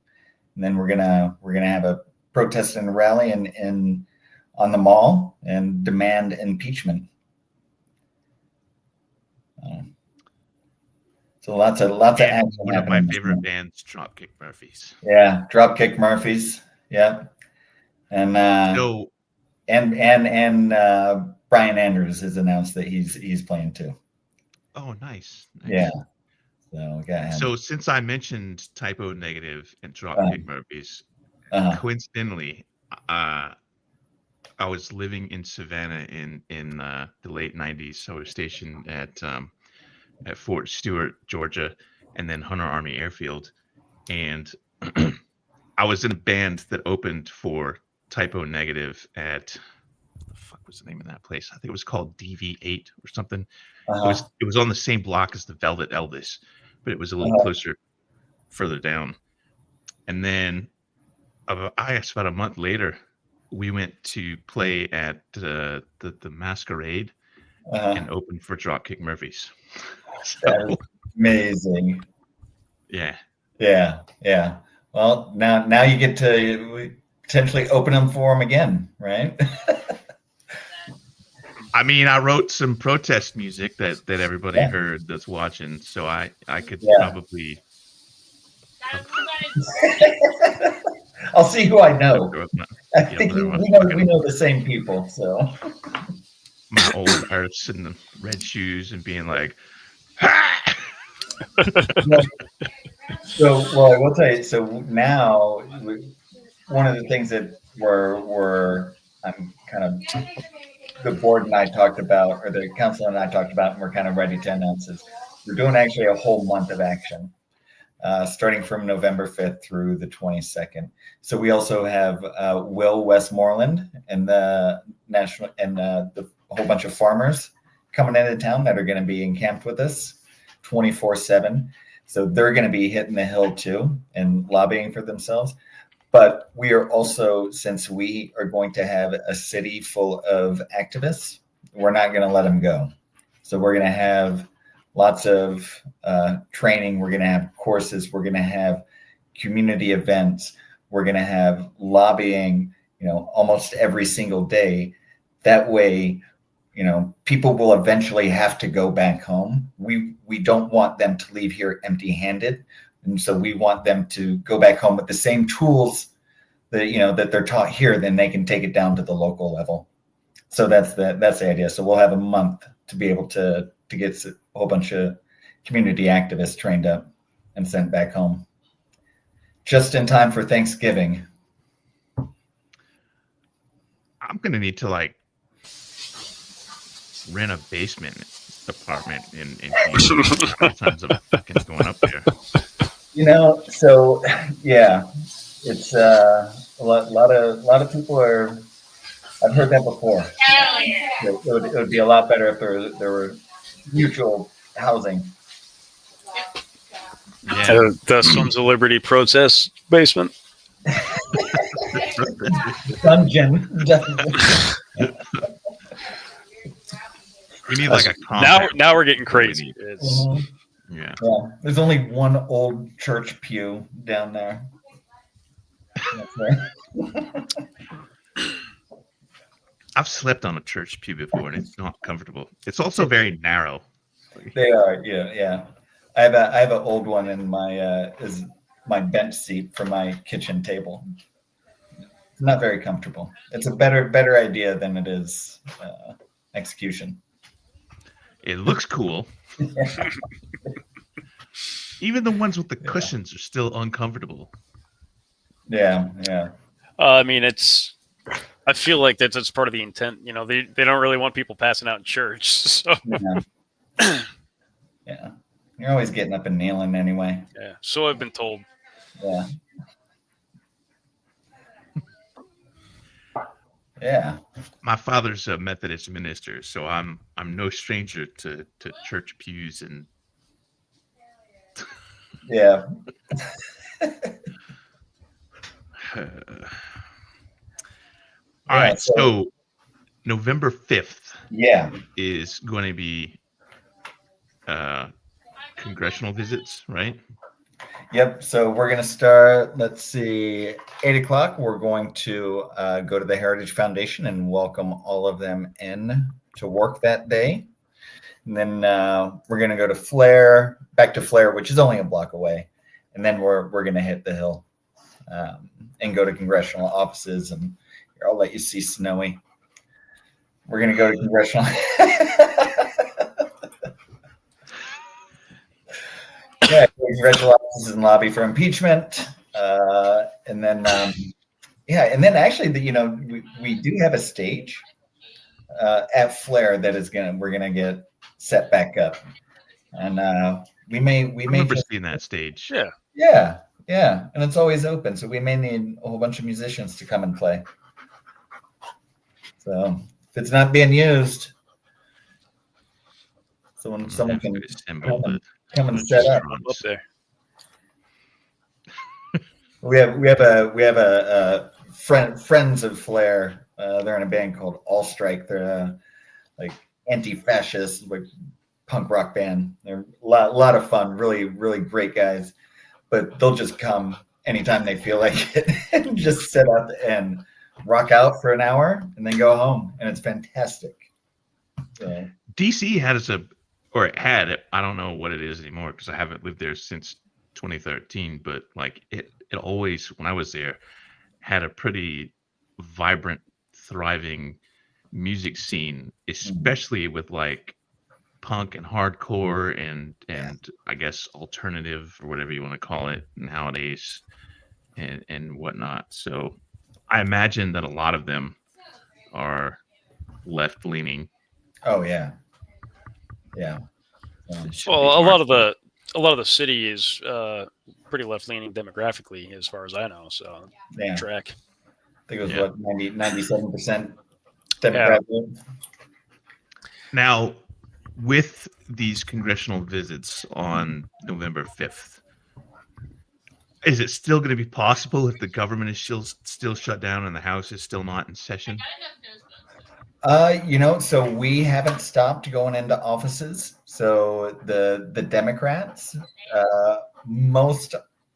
And then we're gonna have a protest and rally in on the mall and demand impeachment. So lots of action. One of my favorite bands, Dropkick Murphys. Yeah, Dropkick Murphys. Yeah, and Brian Andrews has announced that he's playing too. Oh, nice. Yeah. So we got him. So since I mentioned Typo Negative and Dropkick Murphys, coincidentally, I was living in Savannah in the late '90s. So I was stationed at Fort Stewart, Georgia, and then Hunter Army Airfield. And I was in a band that opened for Typo Negative at, what the fuck was the name of that place? I think it was called DV8 or something. It was on the same block as the Velvet Elvis, but it was a little closer, further down. And then I guess about a month later, we went to play at the Masquerade and opened for Dropkick Murphys. That's amazing. Yeah. Well, now you get to potentially open them for them again, right? I mean, I wrote some protest music that everybody heard that's watching, so I could probably. I'll see who I know. I think we know the same people, so. My old arse in the red shoes and being like, ha! So, well, I will tell you. So now, one of the things that I'm kind of, the board and I talked about, or the council and I talked about, and we're kind of ready to announce is we're doing actually a whole month of action, starting from November 5th through the 22nd. So we also have Will Westmoreland and the whole bunch of farmers coming into town that are going to be encamped with us 24/7. So they're going to be hitting the hill too and lobbying for themselves. But we are also, since we are going to have a city full of activists, we're not going to let them go. So we're going to have lots of training. We're going to have courses. We're going to have community events. We're going to have lobbying, almost every single day. That way, people will eventually have to go back home. We don't want them to leave here empty-handed, and so we want them to go back home with the same tools that they're taught here. Then they can take it down to the local level. So that's the idea. So we'll have a month to be able to get a whole bunch of community activists trained up and sent back home, just in time for Thanksgiving. I'm gonna need to rent a basement apartment in Houston. Times I'm fucking going up there. So yeah, it's a lot of people are. I've heard that before. It would be a lot better if there were mutual housing. Yeah. The Sons of Liberty protest basement. Dungeon. We need a compact. Now we're getting crazy. Yeah. There's only one old church pew down there. I've slept on a church pew before, and it's not comfortable. It's also very narrow. They are, yeah. I have an old one in my is my bench seat for my kitchen table. It's not very comfortable. It's a better idea than it is execution. It looks cool. Even the ones with the cushions are still uncomfortable. Yeah. I mean, I feel like that's part of the intent. They don't really want people passing out in church. So yeah. You're always getting up and kneeling anyway. Yeah. So I've been told. Yeah. Yeah. My father's a Methodist minister, so I'm no stranger to church pews and. Yeah. All right, so November 5th is going to be congressional visits, right? Yep. So we're going to start, let's see, 8:00. We're going to go to the Heritage Foundation and welcome all of them in to work that day. And then we're going to go to back to F.L.A.R.E, which is only a block away. And then we're going to hit the hill and go to congressional offices. And here, I'll let you see Snowy. We're going to go to congressional. Yeah, congressional offices and lobby for impeachment. And then actually, we do have a stage at F.L.A.R.E that we're going to get set back up. And we may remember seeing that stage. Yeah, and it's always open, so we may need a whole bunch of musicians to come and play. So if it's not being used, someone can come and set up there. We have a friends of F.L.A.R.E. They're in a band called All Strike. They're anti-fascist punk rock band. They're a lot of fun, really, really great guys. But they'll just come anytime they feel like it and just sit up and rock out for an hour and then go home. And it's fantastic. So. DC had, I don't know what it is anymore because I haven't lived there since 2013, but it always, when I was there, had a pretty vibrant, thriving music scene, especially with punk and hardcore and I guess alternative or whatever you want to call it nowadays and whatnot. So I imagine that a lot of them are left leaning. Oh yeah. Well, a lot of the city is pretty left leaning demographically, as far as I know. So track. I think it was 97% Democratic. Now, with these congressional visits on November 5th, is it still going to be possible if the government is still shut down and the House is still not in session? So we haven't stopped going into offices. So the Democrats, I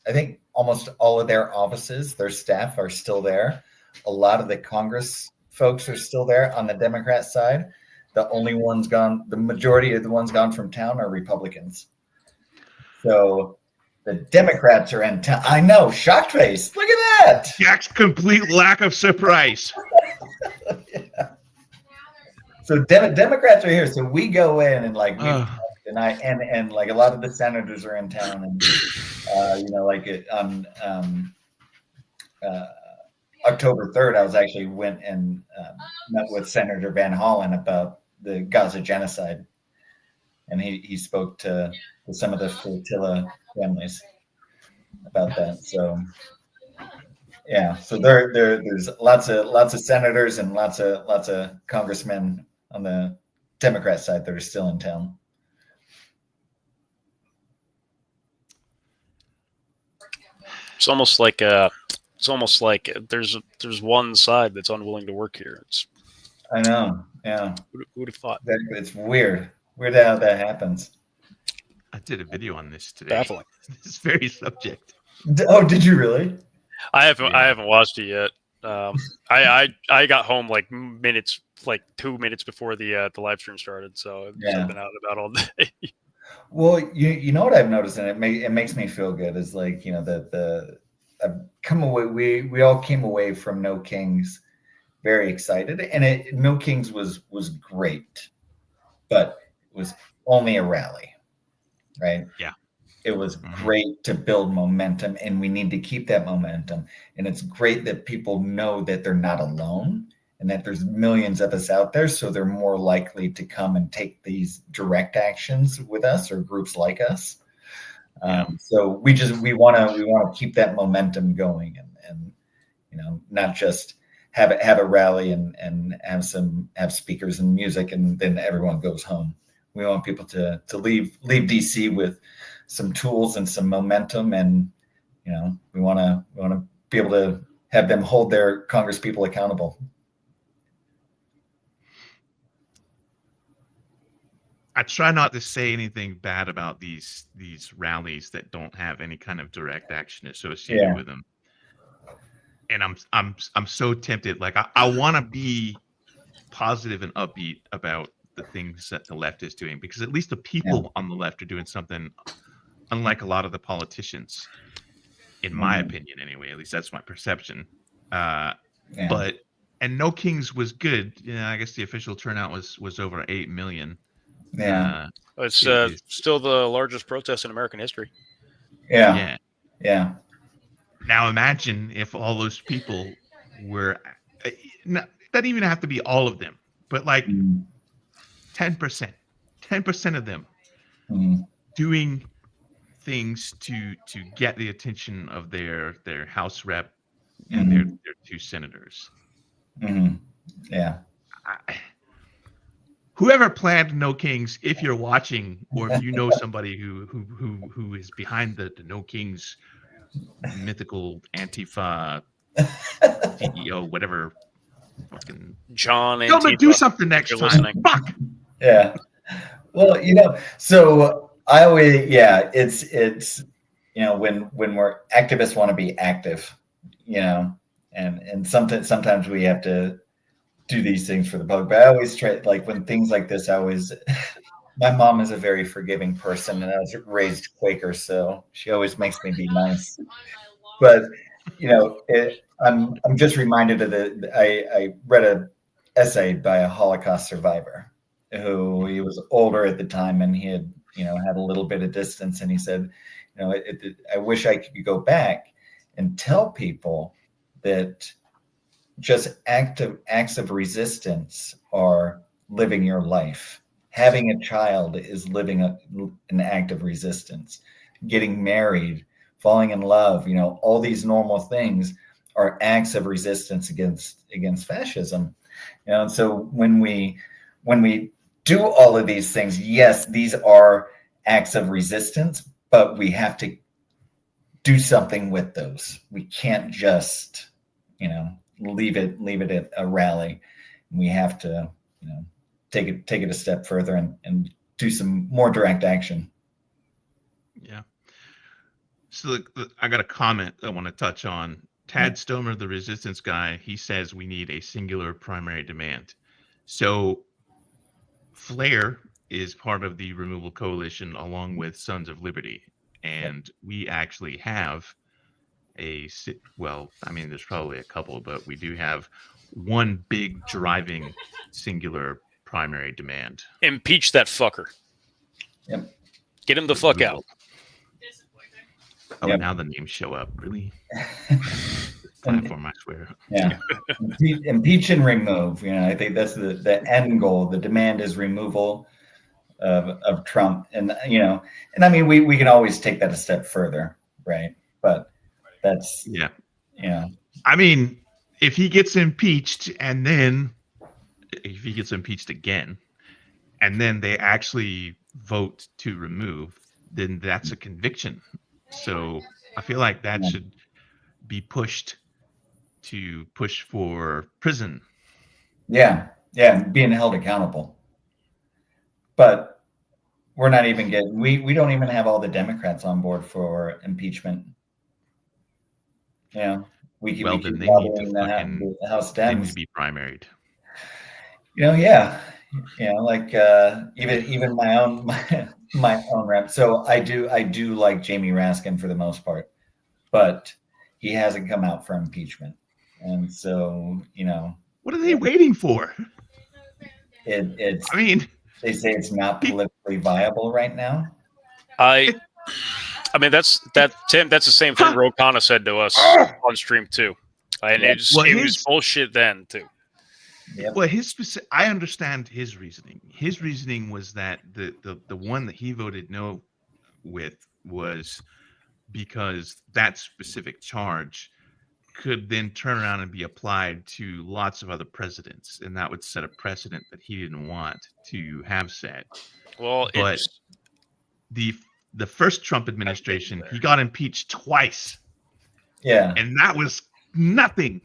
think almost all of their offices, their staff are still there. A lot of the Congress folks are still there on the Democrat side. the only ones gone, the majority of the ones gone from town are Republicans. So the Democrats are in town. I know, shocked face. Look at that. Jack's complete lack of surprise. Yeah. So Democrats are here. So we go in and like and like a lot of the senators are in town, and like on October 3rd, I was actually went and met with Senator Van Hollen about the Gaza genocide, and he spoke to some of the flotilla families about that. So yeah, so there's lots of senators and lots of congressmen on the Democrat side that are still in town. It's almost like there's one side that's unwilling to work here. I know. Yeah. Who'd have thought? It's weird. Weird how that happens. I did a video on this today. Baffling. This very subject. Oh, did you really? I haven't watched it yet. I got home like 2 minutes before the live stream started, so I've been out and about all day. Well, you know what I've noticed, and it makes me feel good, is like, I've come away. We all came away from No Kings very excited, and No Kings was great, but it was only a rally, right? Yeah. It was great to build momentum, and we need to keep that momentum. And it's great that people know that they're not alone and that there's millions of us out there. So they're more likely to come and take these direct actions with us or groups like us. So we want to keep that momentum going and not just have a rally and have speakers and music and then everyone goes home. We want people to leave DC with some tools and some momentum, and we want to be able to have them hold their Congress people accountable. I try not to say anything bad about these rallies that don't have any kind of direct action associated with them. And I'm so tempted. Like I want to be positive and upbeat about the things that the left is doing, because at least the people on the left are doing something unlike a lot of the politicians, in my opinion, anyway. At least that's my perception. But No Kings was good. I guess the official turnout was over 8 million. Yeah, it's still the largest protest in American history. Yeah. Now imagine if all those people were, not even have to be all of them, but like 10% of them doing things to get the attention of their House rep and their 2 senators. Yeah. Whoever planned No Kings, if you're watching, or if you know somebody who is behind the No Kings mythical Antifa CEO, whatever, fucking John Antifa, gonna do something next time. Listening. Fuck. Yeah. Well, so I always, it's when we're activists want to be active, and sometimes we have to do these things for the public. But I always try, like when things like this, my mom is a very forgiving person, and I was raised Quaker, so she always makes me be nice. But I'm just reminded of I read an essay by a Holocaust survivor who, he was older at the time, and he had had a little bit of distance, and he said, I wish I could go back and tell people that just acts of resistance are living your life. Having a child is living an act of resistance. Getting married, falling in love, all these normal things are acts of resistance against fascism. And so when we do all of these things, yes, these are acts of resistance, but we have to do something with those. We can't just, leave it at a rally. We have to, take it a step further and do some more direct action. Yeah. So I got a comment I want to touch on. Tad Stomer, the resistance guy, he says we need a singular primary demand. So F.L.A.R.E is part of the removal coalition along with Sons of Liberty, and we actually have well, I mean, there's probably a couple, but we do have one big driving singular primary demand. Impeach that fucker. Yep. Get him the fuck out. Oh, Yep. now the names show up. Really? Platform, I swear. Yeah. Impeach and remove. I think that's the end goal. The demand is removal of Trump. And I mean, we can always take that a step further, right? But that's, I mean, if he gets impeached and then if he gets impeached again and then they actually vote to remove, then that's a conviction. So I feel like that should be pushed for prison. Yeah, being held accountable. But we're not even getting, we don't even have all the Democrats on board for impeachment. We keep Then they need to the House they need Dems. to be primaried. Like even my own my own rep. So I do like Jamie Raskin for the most part, but he hasn't come out for impeachment, and so what are they waiting for? It's. I mean, they say it's not politically viable right now. I mean, Tim. That's the same thing Ro Khanna said to us on stream too, and it was bullshit then too. Yep. Well, I understand his reasoning. His reasoning was that the one that he voted no with was because that specific charge could then turn around and be applied to lots of other presidents, and that would set a precedent that he didn't want to have set. Well, but the first Trump administration, he got impeached twice. Yeah. And that was nothing.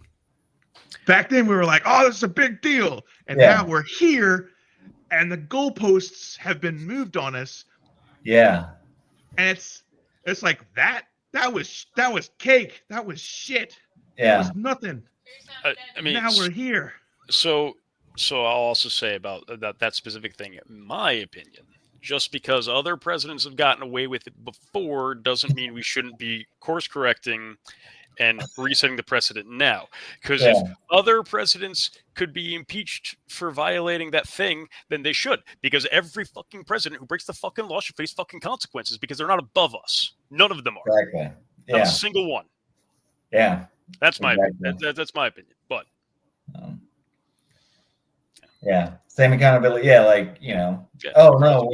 Back then we were like, oh, this is a big deal. And now we're here and the goalposts have been moved on us. Yeah. And it's like that was cake. That was shit. Yeah. That was nothing. I mean, now we're here. So I'll also say about that specific thing, in my opinion, just because other presidents have gotten away with it before doesn't mean we shouldn't be course correcting and resetting the precedent now. Because if other presidents could be impeached for violating that thing, then they should. Because every fucking president who breaks the fucking law should face fucking consequences because they're not above us. None of them are. Exactly. Not a single one. Yeah. That's my that's my opinion. But same accountability. Yeah, like oh no,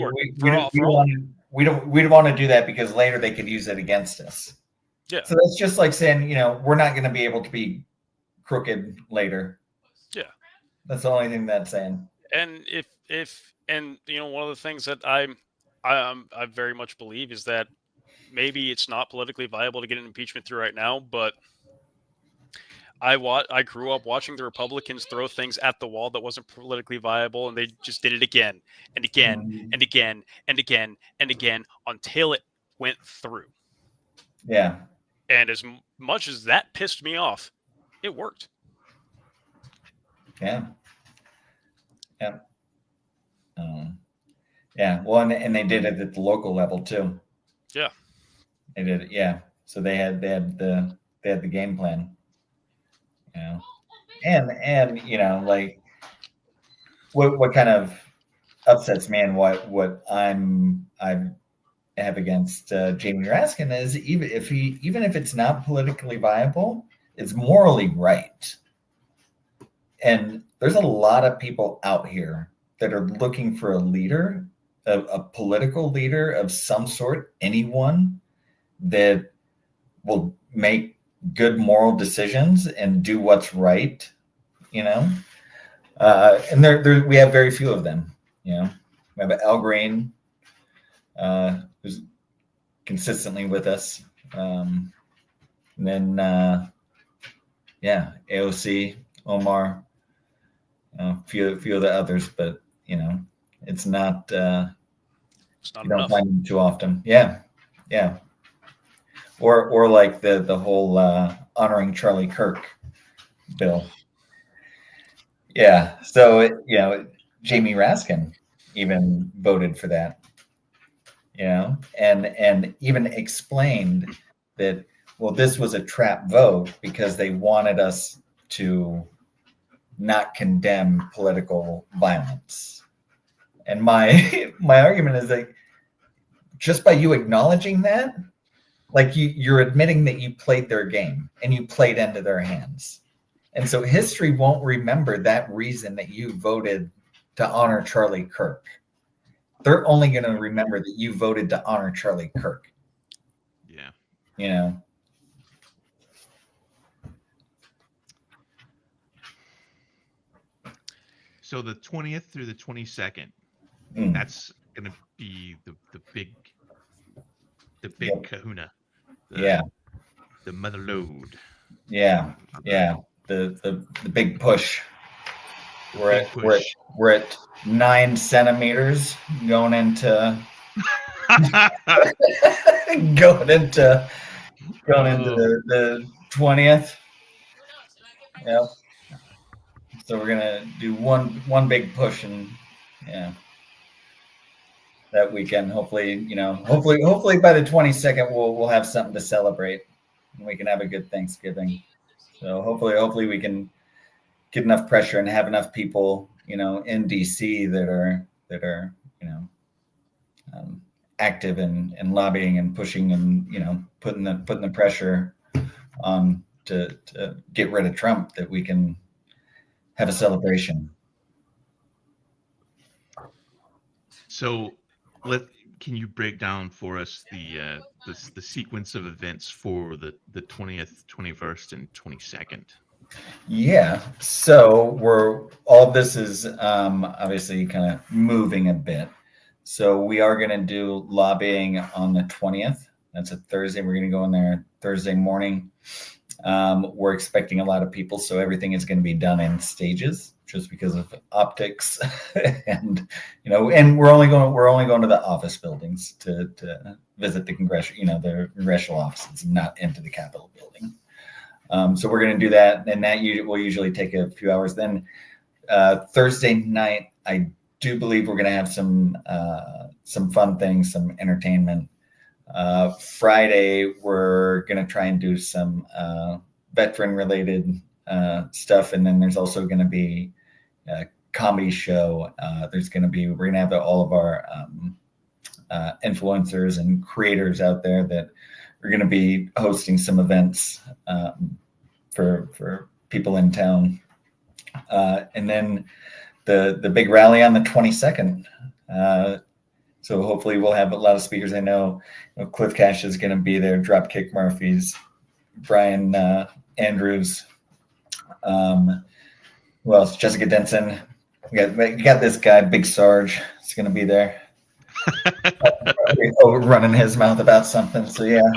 we don't want to do that because later they could use it against us. Yeah. So that's just like saying, we're not going to be able to be crooked later. Yeah. That's the only thing that's saying. And if one of the things that I very much believe is that maybe it's not politically viable to get an impeachment through right now, but I grew up watching the Republicans throw things at the wall that wasn't politically viable, and they just did it again and again and again and again and again until it went through. Yeah. And as much as that pissed me off, it worked. Yeah. Yeah. Yeah. Well, and they did it at the local level too. Yeah. They did it. Yeah. So they had the game plan. And like what kind of upsets me and what I have against Jamie Raskin is even if it's not politically viable, it's morally right. And there's a lot of people out here that are looking for a leader, a political leader of some sort, anyone that will make good moral decisions and do what's right, and there we have very few of them. We have Al Green, who's consistently with us, and then AOC, Omar, a few of the others, but it's not you don't find them too often. Yeah. Or like the whole honoring Charlie Kirk bill. Yeah. So Jamie Raskin, even voted for that, and even explained that, well, this was a trap vote because they wanted us to not condemn political violence. And my my argument is that just by you acknowledging that, like you're admitting that you played their game and you played into their hands. And so history won't remember that reason that you voted to honor Charlie Kirk. They're only going to remember that you voted to honor Charlie Kirk. Yeah. So the 20th through the 22nd, that's going to be the big Yep. kahuna. The mother load. The big push. We're at 9 centimeters going into the 20th. Yep. So we're gonna do one big push, and that weekend. Hopefully by the 22nd we'll have something to celebrate, and we can have a good Thanksgiving. So hopefully we can get enough pressure and have enough people, in DC that are active and lobbying and pushing and putting the pressure on to get rid of Trump, that we can have a celebration. So can you break down for us the sequence of events for the 20th, 21st, and 22nd? Yeah. So all this is obviously kind of moving a bit. So we are going to do lobbying on the 20th. That's a Thursday. We're going to go in there Thursday morning. We're expecting a lot of people, so everything is going to be done in stages, just because of optics, and and we're only going to the office buildings to visit the the congressional offices, not into the Capitol building. So we're going to do that, and that will usually take a few hours. Then Thursday night, I do believe we're going to have some fun things, some entertainment. Friday, we're going to try and do some veteran-related stuff, and then there's also going to be a comedy show. We're going to have all of our influencers and creators out there that are going to be hosting some events for people in town, and then the big rally on the 22nd. So hopefully we'll have a lot of speakers. I know Cliff Cash is going to be there, Dropkick Murphys, Brian Andrews, who else? Jessica Denson. We got this guy, Big Sarge, is going to be there. Running his mouth about something. So yeah.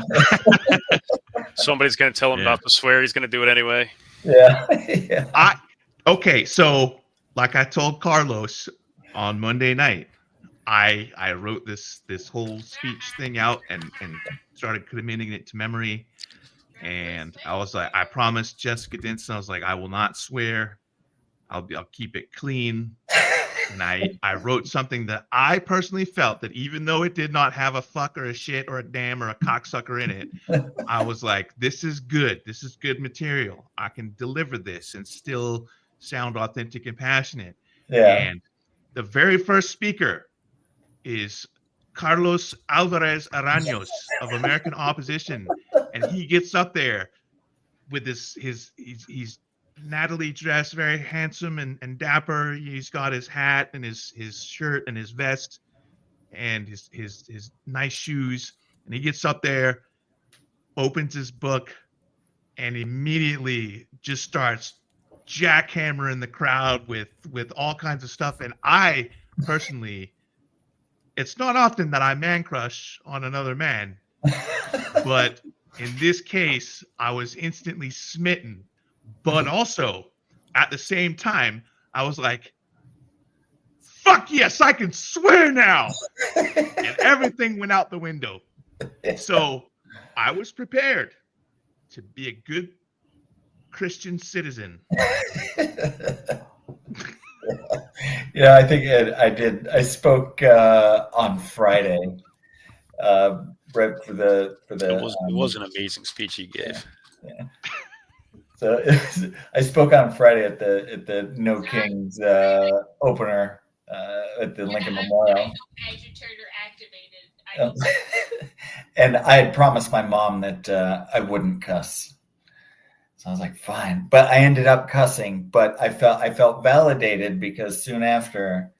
Somebody's going to tell him not to swear. He's going to do it anyway. Yeah. Okay, so like I told Carlos on Monday night, I wrote this whole speech thing out and started committing it to memory. And I was like, I promised Jessica Denson, I was like, I will not swear. I'll keep it clean. And I wrote something that I personally felt that even though it did not have a fuck or a shit or a damn or a cocksucker in it, I was like, this is good. This is good material. I can deliver this and still sound authentic and passionate. Yeah. And the very first speaker is Carlos Alvarez Araños of American Opposition. And he gets up there with he's Natalie dressed, very handsome and dapper. He's got his hat and his shirt and his vest and his nice shoes. And he gets up there, opens his book, and immediately just starts jackhammering the crowd with all kinds of stuff. And I personally, it's not often that I man crush on another man, but in this case, I was instantly smitten. But also, at the same time, I was like, fuck yes, I can swear now. And everything went out the window. So I was prepared to be a good Christian citizen. Yeah, I think I did. I spoke on Friday, right for the It was an amazing speech he gave. yeah. So I spoke on Friday at the No Kings opener at the Lincoln Memorial. Agitator activated. And I had promised my mom that I wouldn't cuss. So I was like, fine. But I ended up cussing. But I felt validated because soon after,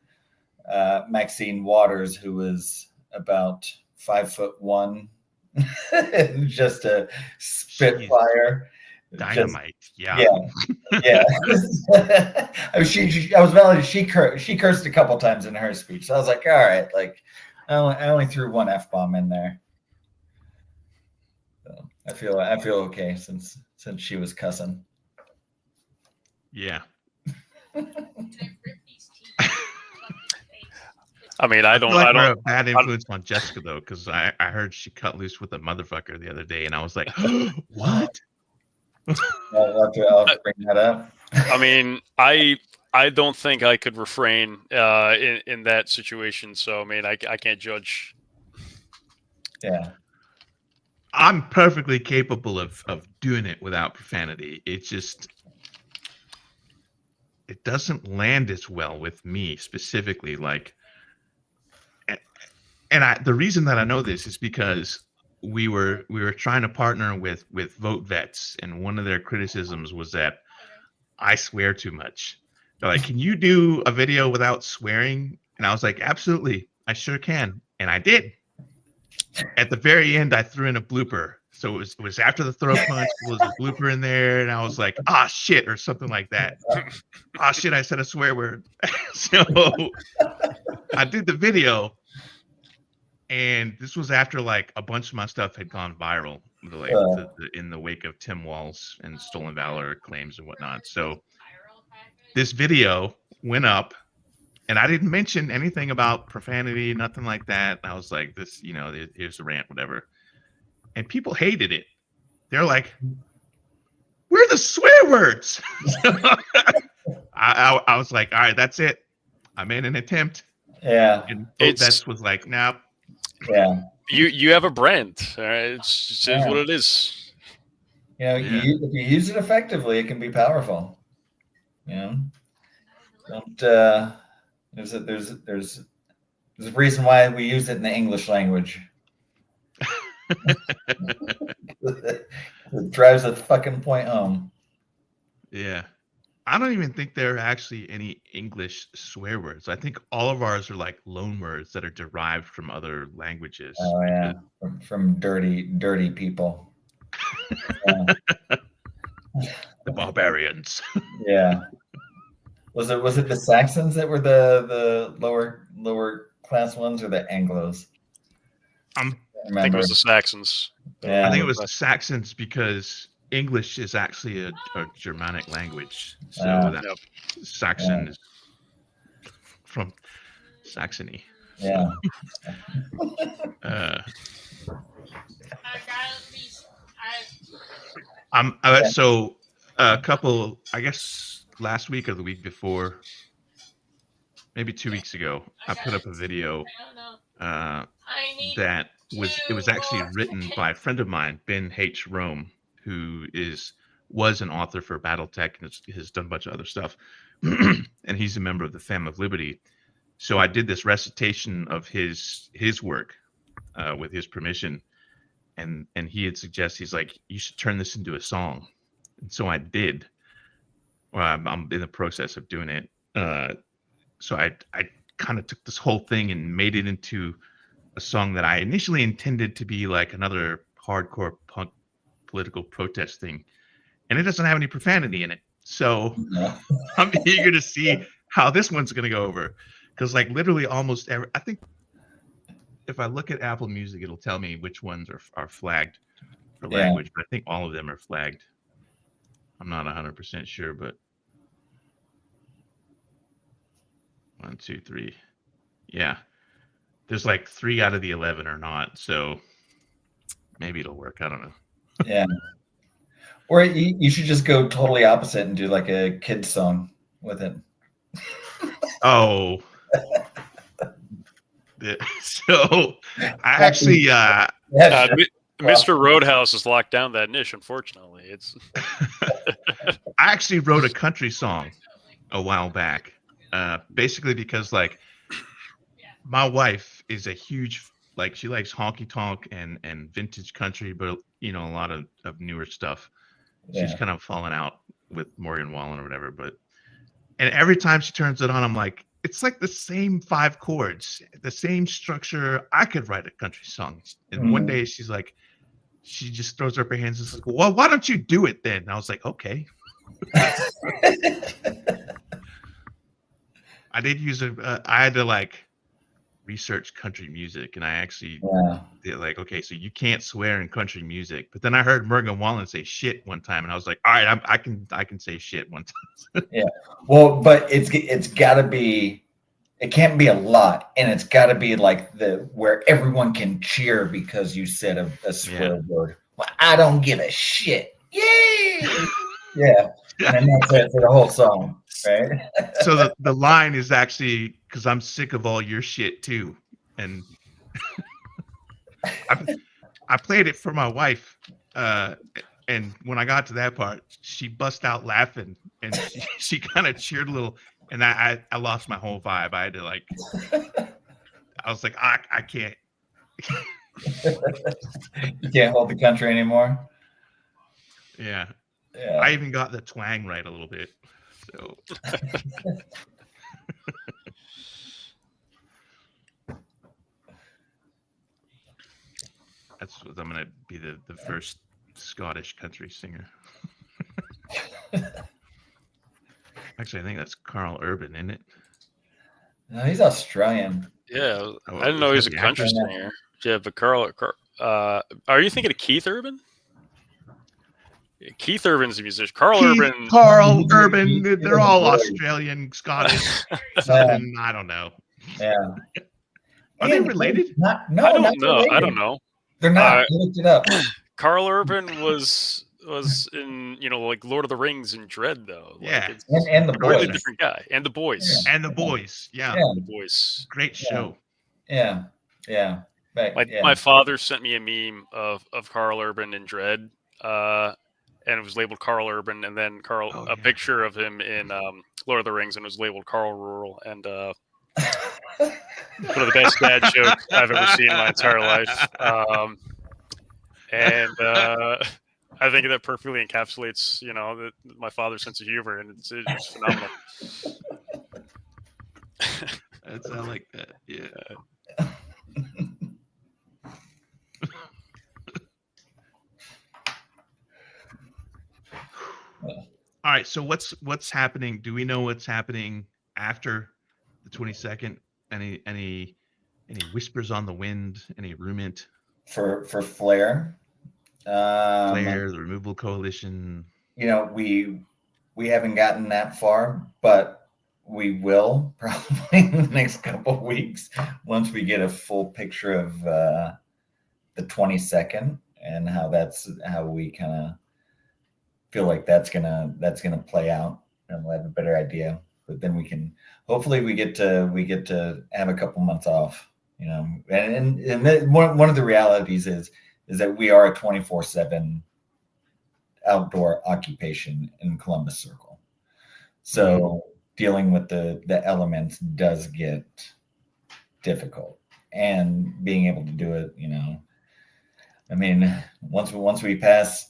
Maxine Waters, who was about 5'1", just a spitfire, Dynamite. yeah. I was validated. She cursed a couple times in her speech. So I was like, all right, like I only threw one F-bomb in there. So I feel okay since she was cussing. Yeah. I mean, I don't. feel like I we're don't. a bad influence on Jessica though, because I heard she cut loose with a motherfucker the other day, and I was like, what? I'll have to bring that up. I mean, I don't think I could refrain in that situation. So I mean, I can't judge. Yeah. I'm perfectly capable of doing it without profanity. It's just it doesn't land as well with me specifically. Like, and the reason that I know this is because we were trying to partner with Vote Vets, and one of their criticisms was that I swear too much. They're like, "Can you do a video without swearing?" And I was like, "Absolutely, I sure can," and I did. At the very end, I threw in a blooper. So it was after the throw punch, there was a blooper in there, and I was like, "Ah, shit," or something like that. "Ah, shit," I said a swear word. So I did the video, and this was after like a bunch of my stuff had gone viral, like in the wake of Tim Walz and Stolen Valor claims and whatnot. So this video went up, and I didn't mention anything about profanity, nothing like that. I was like, this, here's the rant, whatever. And people hated it. They're like, where are the swear words? I was like, all right, that's it. I made an attempt. Yeah. And Vets was like, nope. Yeah. You have a brand. All right? It's what it is. If you use it effectively, it can be powerful. Don't there's a reason why we use it in the English language. It drives the fucking point home. Yeah. I don't even think there are actually any English swear words. I think all of ours are like loan words that are derived from other languages. Oh yeah, from dirty people. The barbarians. Yeah. Was it the Saxons that were the lower class ones, or the Anglos? I think it was the Saxons. Yeah. I think it was the Saxons because English is actually a Germanic language. So that Saxon is from Saxony. Yeah. So a couple, I guess last week or the week before, maybe 2 weeks ago, I put up a video that was actually written by a friend of mine, Ben H. Rome, who was an author for BattleTech and has done a bunch of other stuff. And he's a member of the Family of Liberty. So I did this recitation of his work with his permission. And he had suggested, he's like, you should turn this into a song. And so I did. Well, I'm in the process of doing it. So I kind of took this whole thing and made it into a song that I initially intended to be like another hardcore punk political protest thing. And it doesn't have any profanity in it. So I'm eager to see how this one's going to go over. Because like literally almost every, I think if I look at Apple Music, it'll tell me which ones are flagged for language, but I think all of them are flagged. I'm not 100% sure, but 1, 2, 3. Yeah. There's like 3 out of the 11 are not. So maybe it'll work. I don't know. Yeah. Or you should just go totally opposite and do like a kid's song with it. Oh. Yeah. So I actually Yeah, sure. Mr. Roadhouse has locked down that niche. Unfortunately, it's I actually wrote a country song a while back. Basically because like my wife is a huge like she likes honky tonk and vintage country, but you know, a lot of newer stuff. She's Yeah. kind of fallen out with Morgan Wallen or whatever, but and every time she turns it on, I'm like, it's like the same 5 chords, the same structure. I could write a country song. And one day she's like, she just throws up her hands and says, well, why don't you do it then? And I was like, okay. I did use I had to like research country music, and I actually Yeah. did like, okay, so you can't swear in country music. But then I heard Morgan Wallen say shit one time, and I was like, all right, I can say shit one time. Yeah. Well, but it's got to be. It can't be a lot, and it's got to be like where everyone can cheer because you said a swear word. Well, I don't give a shit. Yay! Yeah. And then that's it for the whole song, right? So the line is actually because I'm sick of all your shit too, and I played it for my wife, and when I got to that part, she bust out laughing, and she kind of cheered a little, and I lost my whole vibe. I had to like, I was like, I can't. You can't hold the country anymore. Yeah. Yeah. I even got the twang right a little bit. So that's what I'm gonna be the first Scottish country singer. Actually, I think that's Carl Urban, isn't it? No, he's Australian. yeah. Oh, I didn't know he was a is that the country actor? singer. Yeah, but Carl, are you thinking of Keith Urban? Yeah, Keith Urban's a musician. Carl Urban. Carl He's Urban, a they're all boy. Australian, Scottish, Southern. I don't know. Yeah. Are they And related? no, I don't not know. I related. don't know. They're not. I looked it up. Carl Urban was in like Lord of the Rings and Dread though. Like, Yeah. it's And the a totally boys. different guy. And the boys. And the boys. Yeah. Yeah. The boys. Great show. Yeah. Yeah. Right. My father sent me a meme of Carl Urban in Dread, and it was labeled Carl Urban, and then a picture of him in Lord of the Rings, and it was labeled Carl Rural, and one of the best dad jokes I've ever seen in my entire life. And I think that perfectly encapsulates, my father's sense of humor, and it's phenomenal. I like that. Yeah. All right. So what's happening? Do we know what's happening after the 22nd? Any whispers on the wind? Any rumint? For F.L.A.R.E. F.L.A.R.E, the Removal Coalition. We haven't gotten that far, but we will probably in the next couple of weeks once we get a full picture of the 22nd and how we kind of feel like that's gonna play out, and we'll have a better idea. But then we get to have a couple months off, and then one of the realities is that we are a 24/7 outdoor occupation in Columbus Circle. So dealing with the elements does get difficult, and being able to do it, I mean, once we pass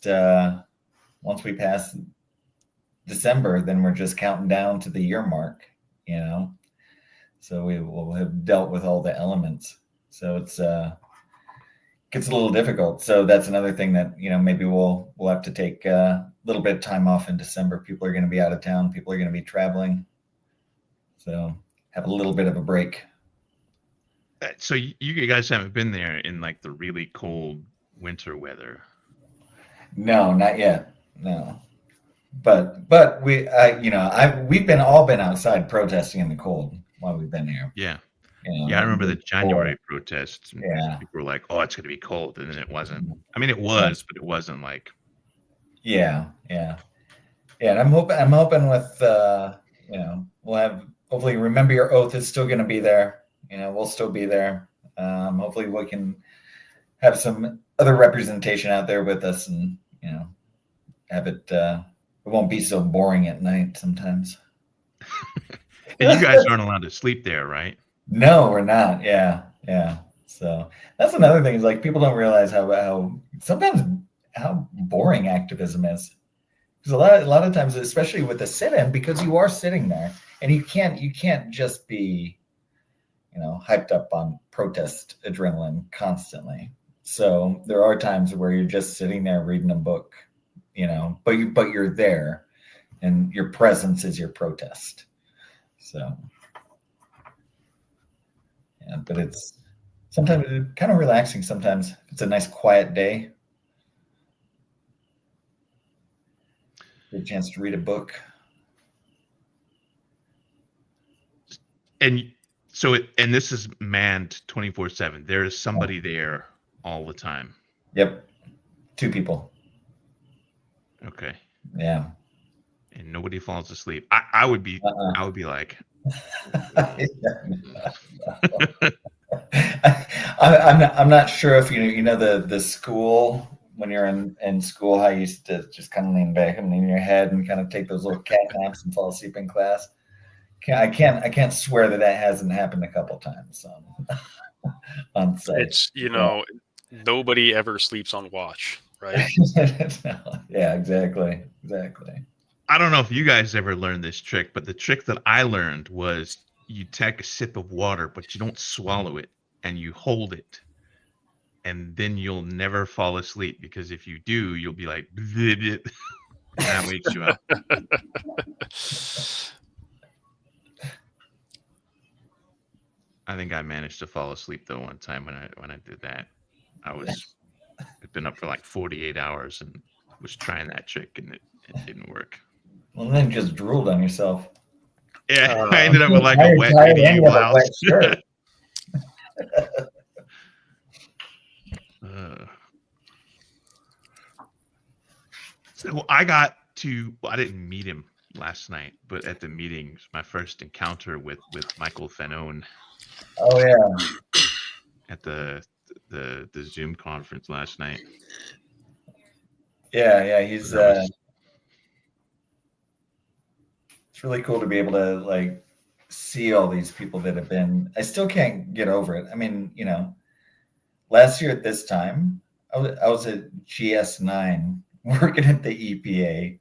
December, then we're just counting down to the year mark, so we will have dealt with all the elements. So it's gets a little difficult. So that's another thing that, maybe we'll have to take a little bit of time off in December. People are going to be out of town. People are going to be traveling. So have a little bit of a break. So you guys haven't been there in like the really cold winter weather? No, not yet. No, but we've all been outside protesting in the cold while we've been here. Yeah. I remember the January protests. Yeah. People were like, "Oh, it's going to be cold," and then it wasn't. I mean, it was, but it wasn't like. Yeah. And I'm hoping with we'll have hopefully Remember Your Oath is still going to be there. We'll still be there. Hopefully we can have some other representation out there with us, and have it. It won't be so boring at night sometimes. And you guys aren't allowed to sleep there, right? No, we're not. Yeah. So that's another thing, is like people don't realize how sometimes how boring activism is. Because a lot of times, especially with the sit-in, because you are sitting there and you can't just be hyped up on protest adrenaline constantly. So there are times where you're just sitting there reading a book, but you're there, and your presence is your protest. So yeah, but it's sometimes kind of relaxing. Sometimes it's a nice quiet day, get a chance to read a book. And so and this is manned 24/7. There is somebody there all the time. Yep, 2 people. Okay. Yeah. And nobody falls asleep. I would be like, I'm not sure if the school, when you're in school, how you used to just kind of lean back and lean your head and kind of take those little cat naps and fall asleep in class. I can't swear that hasn't happened a couple times on site. It's nobody ever sleeps on watch, right? Yeah, exactly. I don't know if you guys ever learned this trick, but the trick that I learned was you take a sip of water, but you don't swallow it, and you hold it. And then you'll never fall asleep, because if you do, you'll be like, and that wakes you up. I think I managed to fall asleep though one time when I did that. I'd been up for like 48 hours and was trying that trick, and it didn't work. Well, then just drooled on yourself. Yeah, I ended up with like a wet BDU blouse. So I didn't meet him last night, but at the meeting, my first encounter with Michael Fanone. Oh yeah. At the Zoom conference last night. Yeah, he's it's really cool to be able to like see all these people that have been. I still can't get over it. I mean, last year at this time, I was at GS9 working at the EPA,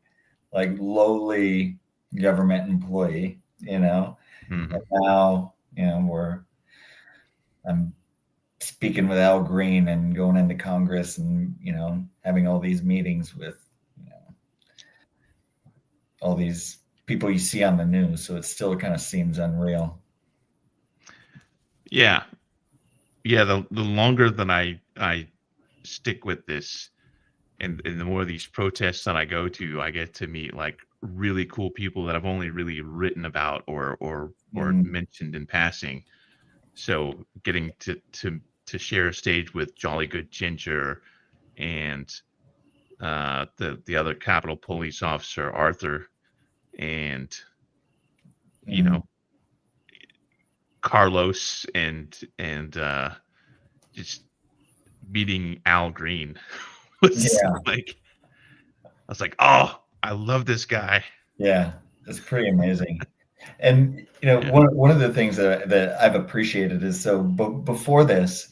like lowly government employee, Mm-hmm. And now, I'm speaking with Al Green and going into Congress and, having all these meetings with, all these people you see on the news. So it still kind of seems unreal. Yeah. The longer that I stick with this, and the more of these protests that I go to, I get to meet like really cool people that I've only really written about or mentioned in passing. So getting to share a stage with Jolly Good Ginger and the other Capitol Police officer, Arthur, and Carlos, and just meeting Al Green was like, I was like, oh, I love this guy. Yeah, it's pretty amazing. And one of the things that I've appreciated is, so before this,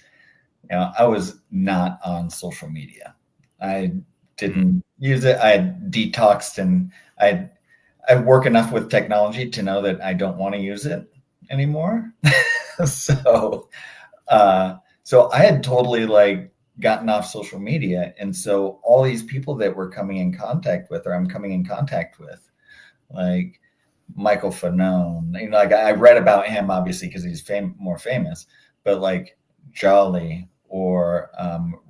I was not on social media. I didn't use it. I detoxed, and I work enough with technology to know that I don't want to use it anymore. So I had totally like gotten off social media, and so all these people that we're coming in contact with, or I'm coming in contact with, like Michael Fanone, like I read about him obviously because he's more famous, but like Jolly or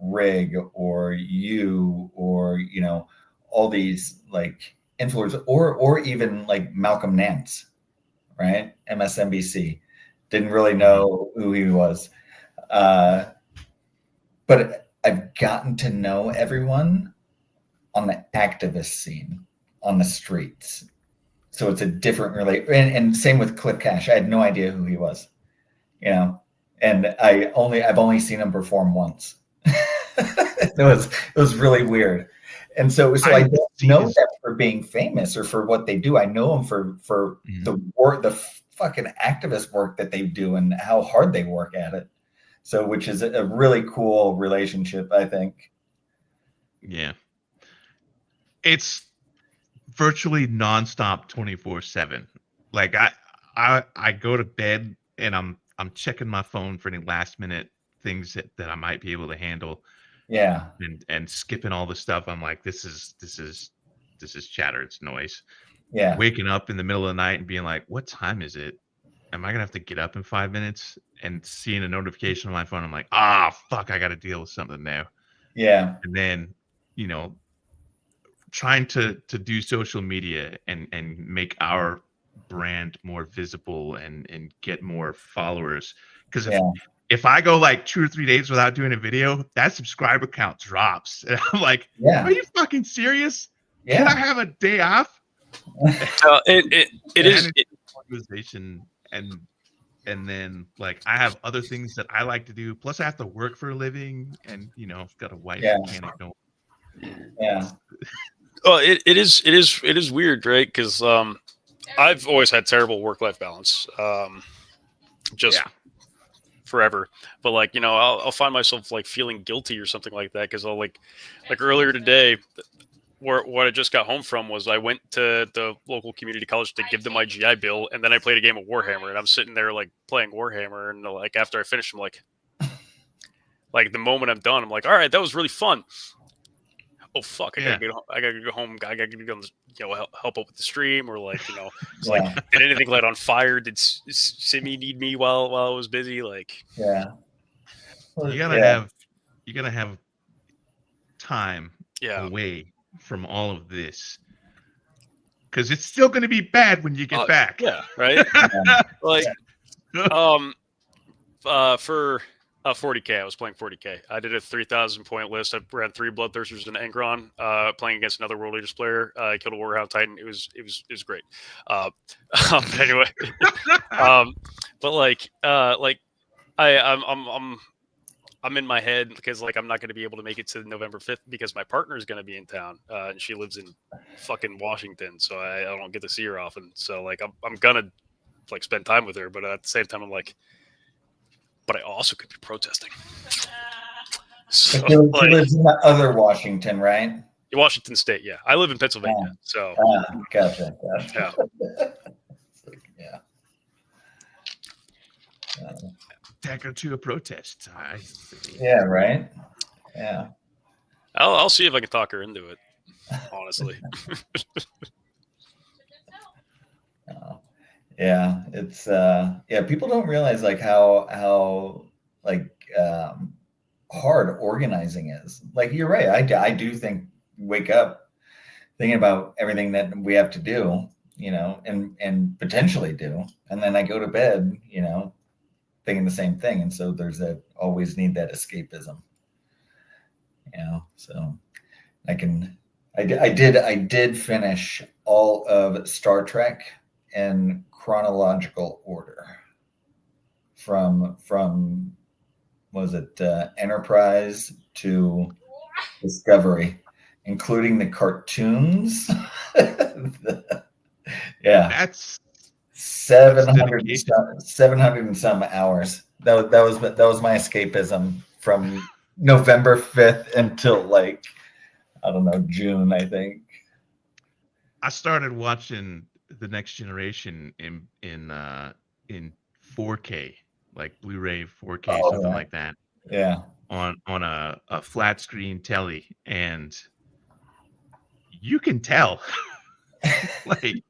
Rig or you, or all these like influencers, or even like Malcolm Nance, right? MSNBC, didn't really know who he was, but I've gotten to know everyone on the activist scene, on the streets. so it's a different and same with Cliff Cash. I had no idea who he was, you know, and I've only seen him perform once. It was really weird. And so I don't know them for being famous or for what they do. I know them for the work, the fucking activist work that they do and how hard they work at it. So, which is a really cool relationship, I think. Yeah. It's virtually nonstop 24/7. Like I go to bed and I'm checking my phone for any last minute things that I might be able to handle. Yeah. And skipping all the stuff. I'm like, this is chatter. It's noise. Yeah. Waking up in the middle of the night and being like, what time is it? Am I gonna have to get up in 5 minutes? And seeing a notification on my phone, I'm like, fuck, I got to deal with something now. Yeah. And then, you know, trying to do social media and make our brand more visible and get more followers. Because if I go like 2 or 3 days without doing a video, that subscriber count drops. And I'm like, are you fucking serious? Yeah. Can I have a day off? It is organization and then like I have other things that I like to do. Plus I have to work for a living and you know, I've got a wife who can't ignore. Yeah. Oh, it is weird, right? Because I've always had terrible work-life balance. Forever. But like, you know, I'll find myself like feeling guilty or something like that because I'll like earlier today, what I just got home from was I went to the local community college to give them my GI Bill, and then I played a game of Warhammer, and I'm sitting there like playing Warhammer, and like after I finish, I'm like the moment I'm done, I'm like, all right, that was really fun. Oh fuck! I gotta go home. I gotta go, you know, help up with the stream, or like, you know, it's like, did anything light on fire? Did Simi need me while I was busy? Like, you gotta have time away from all of this because it's still gonna be bad when you get back. Yeah, right. Like, for 40K, I was playing 40K. I did a 3,000 point list. I ran 3 Bloodthirsters and Angron, playing against another World Leaders player. I killed a Warhound Titan. It was great. But anyway, but like I'm in my head because like I'm not going to be able to make it to November 5th because my partner is going to be in town, and she lives in fucking Washington, so I don't get to see her often. So like I'm gonna like spend time with her, but at the same time I'm like, but I also could be protesting. So, she lives in the other Washington, right? Washington State, yeah. I live in Pennsylvania, so gotcha. Yeah. Dagger to a protest. Yeah, right. Yeah. I'll see if I can talk her into it. Honestly. Yeah, it's people don't realize like how like hard organizing is. Like you're right. I do think wake up thinking about everything that we have to do, you know, and potentially do, and then I go to bed, you know, thinking the same thing. And so there's always need that escapism, you know. So I did finish all of Star Trek in chronological order from was it Enterprise to Discovery, including the cartoons. That's 700 and some hours. That was my escapism from November 5th until like, I don't know, June, I think. I started watching The Next Generation in 4K, like Blu-ray 4K, something like that. Yeah. On a flat screen telly, and you can tell. Like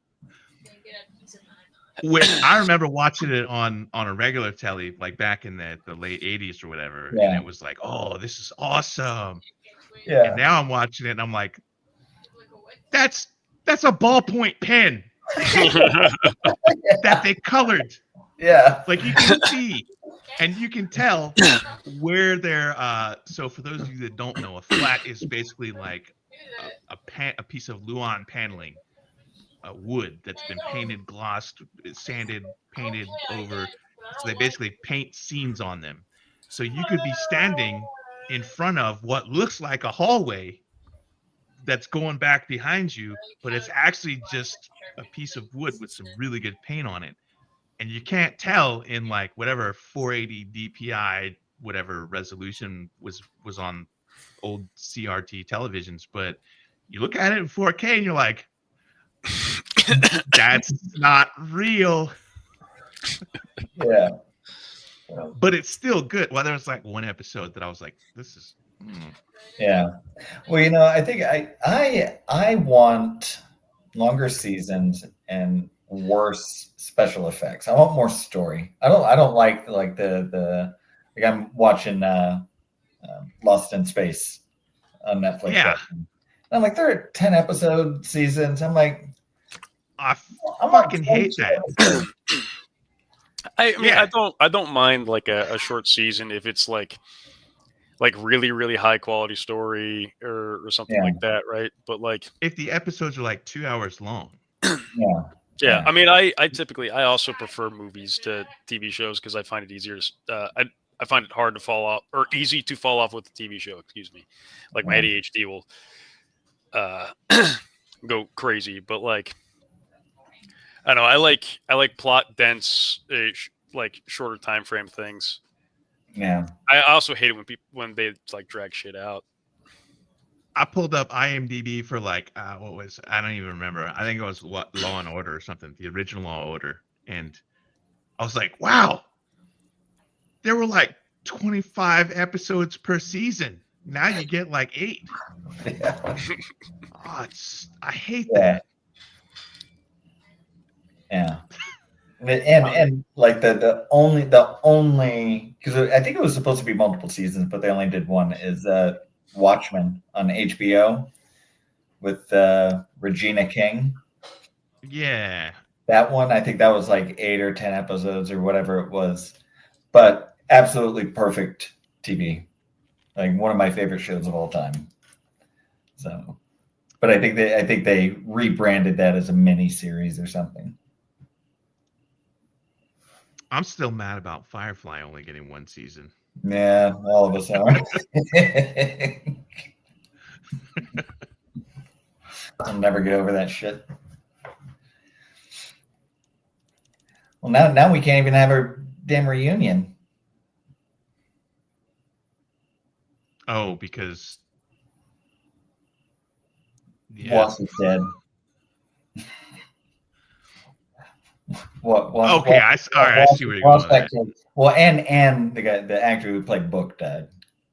when I remember watching it on a regular telly, like back in the late 80s or whatever, and it was like, oh, this is awesome. Yeah. And now I'm watching it and I'm like, that's a ballpoint pen that they colored. Yeah. Like you can see and you can tell where they're so for those of you that don't know, a flat is basically like a piece of Luan paneling wood that's been painted, glossed, sanded, painted over. So they basically paint scenes on them. So you could be standing in front of what looks like a hallway that's going back behind you, but it's actually just a piece of wood with some really good paint on it. And you can't tell in like whatever 480 DPI, whatever resolution was on old CRT televisions, but you look at it in 4K and you're like, that's not real. Yeah. But it's still good. Well, there was like one episode that I was like, this is Yeah. Well, I think I want longer seasons and worse special effects. I want more story. I don't like the like I'm watching Lost in Space on Netflix. Yeah. Right now. I'm like, there are 10 episode seasons. I'm like, I I'm fucking hate that. I mean, Yeah. I don't mind like a short season if it's like really really high quality story or something Yeah. like that, right? But like If the episodes are like 2 hours long. Yeah. yeah, I mean, I typically I also prefer movies to TV shows because I find it easier. I find it hard to fall off or easy to fall off with a TV show. Excuse me, like my Yeah. ADHD will go crazy. But like I don't know, I like plot dense, like shorter time frame things. Yeah. I also hate it when they like drag shit out. I pulled up IMDb for like I don't even remember. I think it was Law and Order or something, the original Law and Order, and I was like, wow, there were like 25 episodes per season. Now you get like 8. Yeah. Oh, I hate Yeah. that. Yeah. And like the only because I think it was supposed to be multiple seasons, but they only did one, is Watchmen on HBO with Regina King. Yeah. That one, I think that was like 8 or 10 episodes or whatever it was, but absolutely perfect TV. Like one of my favorite shows of all time. So, but I think they rebranded that as a mini series or something. I'm still mad about Firefly only getting 1 season. Yeah, all of us are. I'll never get over that shit. Well, now we can't even have our damn reunion. Oh, because Wass is dead. What? Okay, I see where you're going with that. Well, and the actor who played Book died.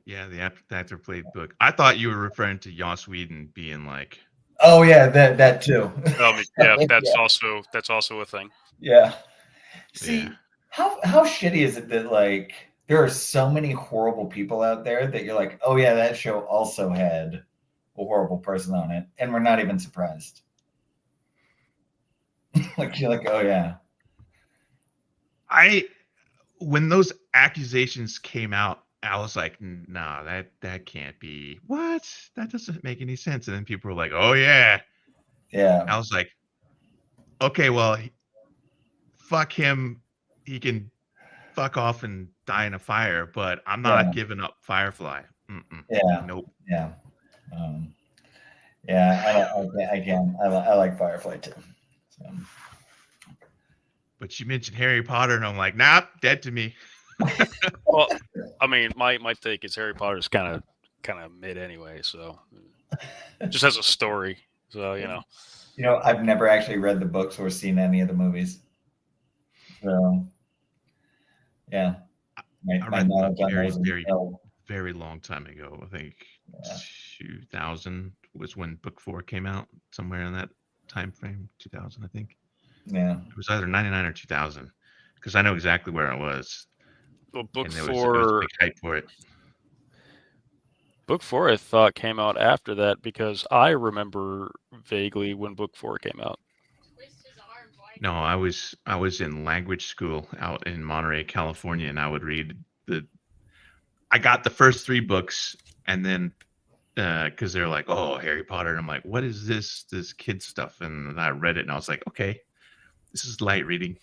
Yeah, the actor played Book. I thought you were referring to Joss Whedon being like, oh yeah, that too. Yeah, that's also a thing. Yeah. See, yeah. how shitty is it that like there are so many horrible people out there that you're like, oh yeah, that show also had a horrible person on it, and we're not even surprised. Like you're like, oh yeah. When those accusations came out, I was like, nah, that can't be. What? That doesn't make any sense. And then people were like, oh yeah. Yeah. I was like, okay, well, fuck him. He can fuck off and die in a fire, but I'm not giving up Firefly. Mm-mm. Yeah. Nope. Yeah. Yeah, I can. I like Firefly too. So. But you mentioned Harry Potter, and I'm like, nah, dead to me. Well, I mean, my take is Harry Potter's kind of mid anyway, so it just has a story. So I've never actually read the books or seen any of the movies. So yeah, I read the book very long time ago. I think 2000 was when book 4 came out, somewhere in that time frame. 2000, I think. Yeah, it was either 99 or 2000, because I know exactly where I was. Well, book and there 4 was a big hype for it. Book 4, I thought, came out after that, because I remember vaguely when book 4 came out. No, I was in language school out in Monterey, California, and I would read I got the first 3 books, and then because they're like, "Oh, Harry Potter," and I'm like, "What is this kid stuff?" And I read it, and I was like, "Okay, this is light reading."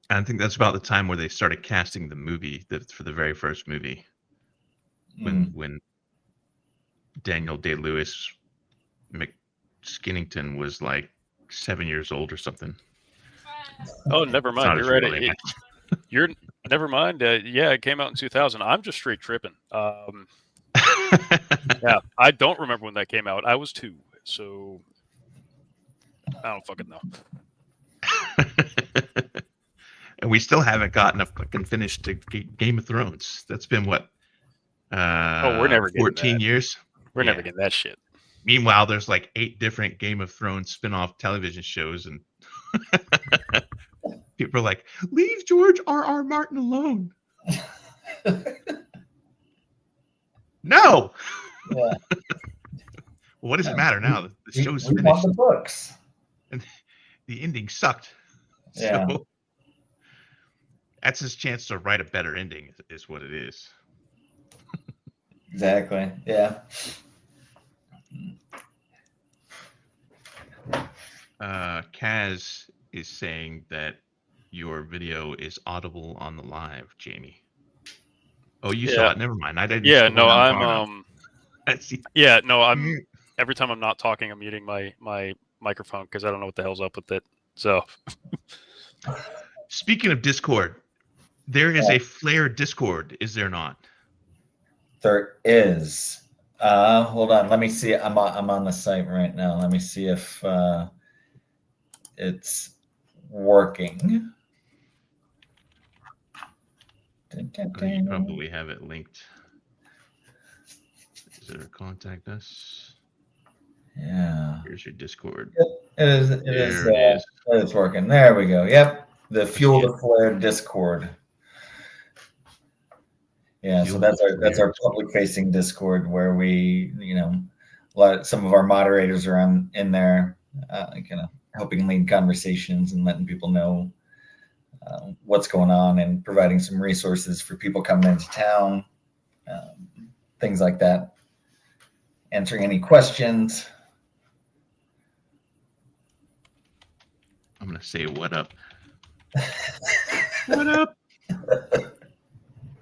I think that's about the time where they started casting the movie for the very first movie, when Daniel Day-Lewis McSkinnington was like 7 years old or something. Oh, never It's not mind. his You're right. real name. You're never mind. Yeah, it came out in 2000. I'm just straight tripping. Yeah, I don't remember when that came out. I was 2, so I don't fucking know. And we still haven't gotten a fucking finished Game of Thrones. That's been what? We're never getting 14 that. years. We're never Yeah. getting that shit. Meanwhile, there's like 8 different Game of Thrones spin-off television shows, and people are like, "Leave George R.R. Martin alone." No. Yeah. What does it matter now? The show's we want finished. the books. And the ending sucked. Yeah. So that's his chance to write a better ending, is what it is. Exactly. Yeah. Kaz is saying that your video is audible on the live, Jamie. Oh, you saw Yeah. it. Never mind. I didn't. Yeah, scroll no, down far I'm enough. Let's see. yeah, no, I'm every time I'm not talking, I'm muting my microphone because I don't know what the hell's up with it. So Speaking of Discord, there is a F.L.A.R.E Discord, is there not? There is. Hold on. Let me see. I'm on the site right now. Let me see if it's working. Oh, you probably have it linked. Is there a contact us? Yeah. Here's your Discord. It is. It is working. There we go. Yep. The Fuel the F.L.A.R.E Discord. Yeah, so that's our public facing Discord where we, some of our moderators are in there, kind of helping lead conversations and letting people know what's going on and providing some resources for people coming into town, things like that. Answering any questions. I'm gonna say what up. What up?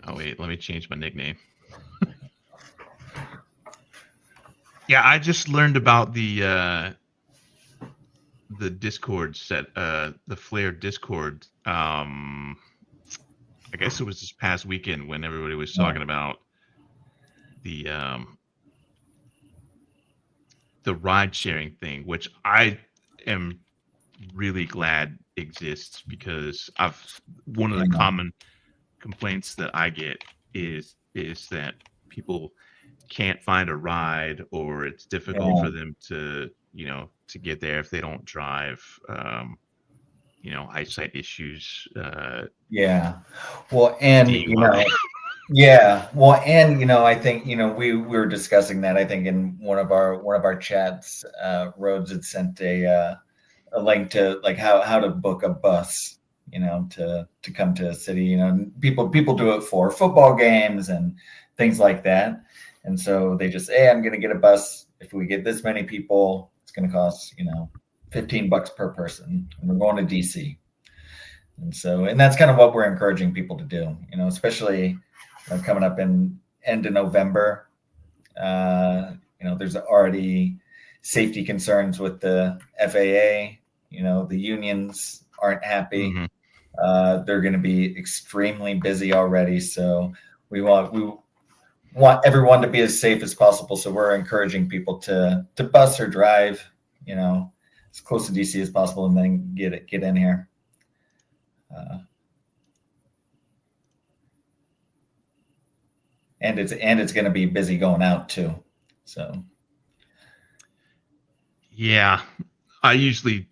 Oh wait, let me change my nickname. Yeah, I just learned about the Discord set, the F.L.A.R.E Discord. I guess it was this past weekend when everybody was talking about the ride sharing thing, which I am really glad exists, because one of the common complaints that I get is that people can't find a ride, or it's difficult for them to get there if they don't drive. Eyesight issues. Yeah. Well, and DUI. yeah. Well, and I think we were discussing that. I think in one of our chats, Rhodes had sent a link to like how to book a bus, to come to a city. People do it for football games and things like that. And so they just say, hey, I'm going to get a bus. If we get this many people, it's going to cost, $15 per person. And we're going to DC. And that's kind of what we're encouraging people to do, especially coming up in end of November. There's already safety concerns with the FAA. The unions aren't happy. Mm-hmm. They're going to be extremely busy already. So we want everyone to be as safe as possible. So we're encouraging people to bus or drive, as close to DC as possible, and then get in here. And it's going to be busy going out too. So. Yeah, I usually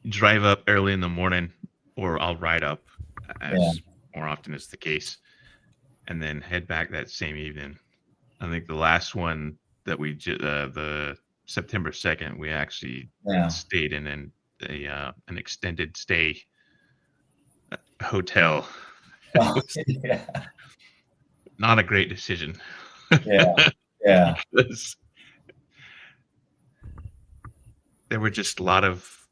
drive up early in the morning, or I'll ride up, as more often is the case, and then head back that same evening. I think the last one that we the September 2nd, we actually stayed in an extended stay hotel. not a great decision. Yeah. Yeah. There were just a lot of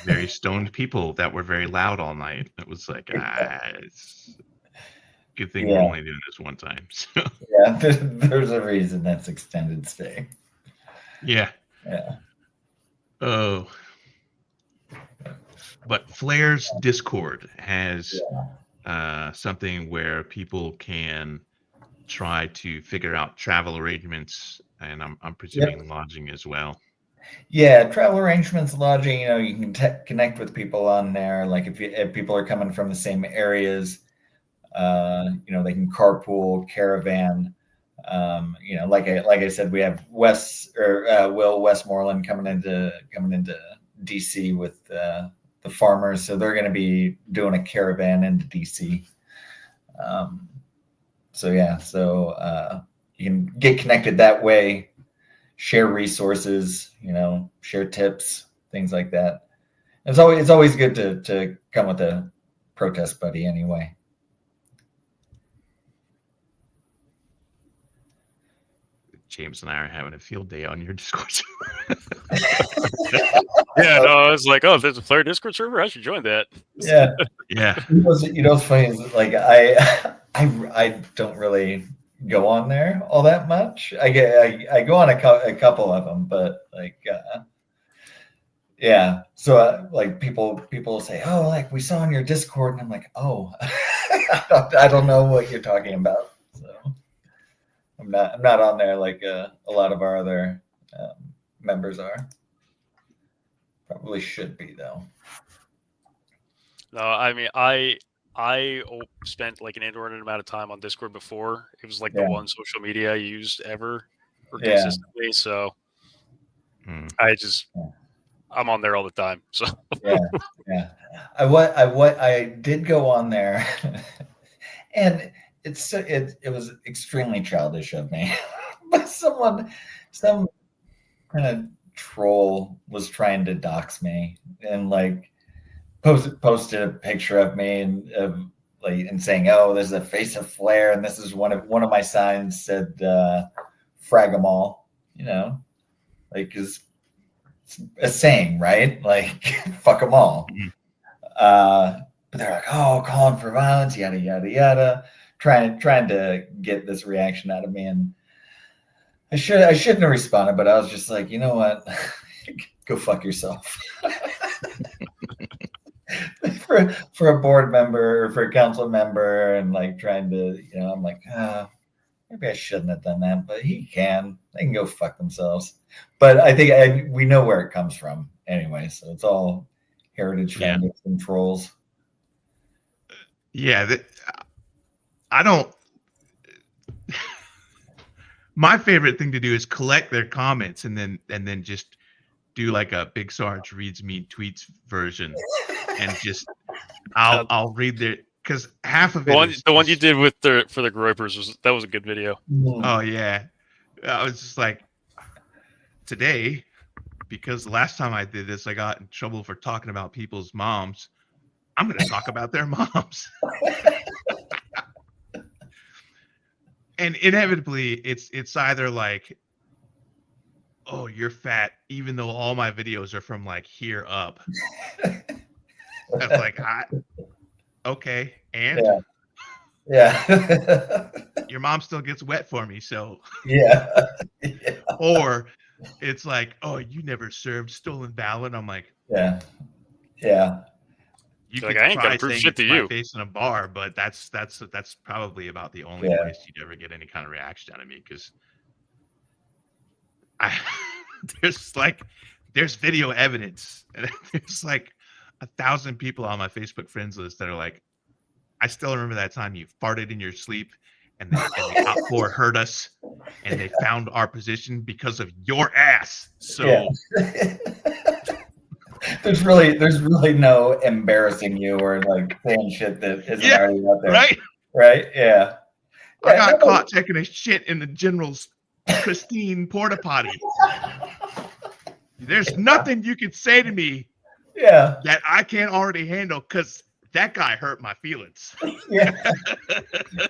very stoned people that were very loud all night. It was like, it's good thing we're Yeah. only doing this one time. So, Yeah. There's a reason that's extended stay. yeah. Yeah. Oh. But F.L.A.R.E's Discord has something where people can try to figure out travel arrangements, and I'm presuming lodging as well. Yeah, travel arrangements, lodging. You can connect with people on there. Like if people are coming from the same areas, they can carpool, caravan. Like I said, we have Will Westmoreland coming into DC with the farmers, so they're going to be doing a caravan into DC. So you can get connected that way, share resources, share tips, things like that. It's always good to come with a protest buddy anyway. James and I are having a field day on your Discord server. Yeah, no, I was like, oh, there's a F.L.A.R.E Discord server. I should join that. Yeah. Yeah. What's funny is like I don't really go on there all that much. I go on a couple of them, but like yeah. So like people say, oh, like we saw on your Discord, and I'm like, oh, I don't know what you're talking about. So I'm not on there like a lot of our other members are. Probably should be though. No, I mean, I spent like an inordinate amount of time on Discord before. It was like the one social media I used ever or consistently. So I'm on there all the time. So yeah. I did go on there, and it was extremely childish of me, but some kind of troll was trying to dox me and like posted a picture of me and saying, oh, there's a face of F.L.A.R.E, and this is one of my signs said frag 'em all, like is a saying, right? Like fuck 'em all. But they're like, oh, calling for violence, yada yada yada, trying to get this reaction out of me, and I shouldn't have responded, but I was just like, you know what, go fuck yourself. for a board member or for a council member, and like trying to, I'm like, maybe I shouldn't have done that, but they can go fuck themselves. But I think we know where it comes from anyway, so it's all Heritage Foundation trolls. Yeah, I don't. My favorite thing to do is collect their comments and then just do like a Big Sarge reads mean tweets version, and just I'll read their, because half of it the one you did with for the Groypers was a good video. Oh yeah, I was just like, today, because the last time I did this, I got in trouble for talking about people's moms. I'm going to talk about their moms. And inevitably, it's either like, oh, you're fat, even though all my videos are from like here up. That's like, okay, and yeah. Your mom still gets wet for me, so yeah. Or it's like, oh, you never served stolen ballot. I'm like, yeah. You like, could I ain't try gonna prove saying shit it's to my you. face in a bar, but that's probably about the only place you'd ever get any kind of reaction out of me, because there's video evidence, and there's like 1,000 people on my Facebook friends list that are like, I still remember that time you farted in your sleep, and the outpour heard us, and they found our position because of your ass. So there's really no embarrassing you or like saying shit that isn't already out there. Right? Yeah. I got caught taking a shit in the general's pristine porta potty. There's nothing you could say to me that I can't already handle, because that guy hurt my feelings. Yeah.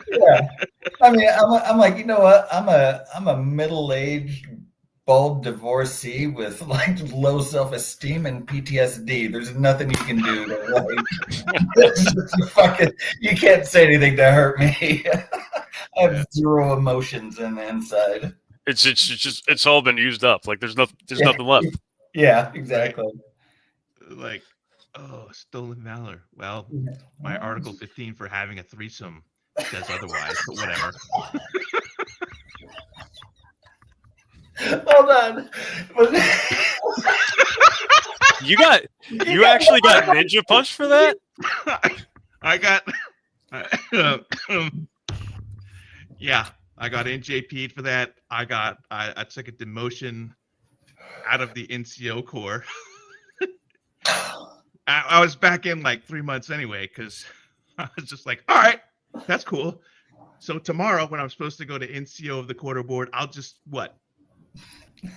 Yeah. I mean, I'm like, you know what? I'm a middle-aged, bald divorcee with like low self-esteem and PTSD. There's nothing you can do to like you can't say anything to hurt me. I have zero emotions in the inside. It's all been used up. Like there's nothing left. Yeah, exactly. Right? Like, oh, stolen valor. Well, my Article 15 for having a threesome says otherwise, but whatever. Hold on. You actually got ninja punched for that? I got yeah, I got NJP'd for that. I took a demotion out of the NCO Corps. I was back in like 3 months anyway, because I was just like, all right, that's cool. So tomorrow when I'm supposed to go to NCO of the quarter board, I'll just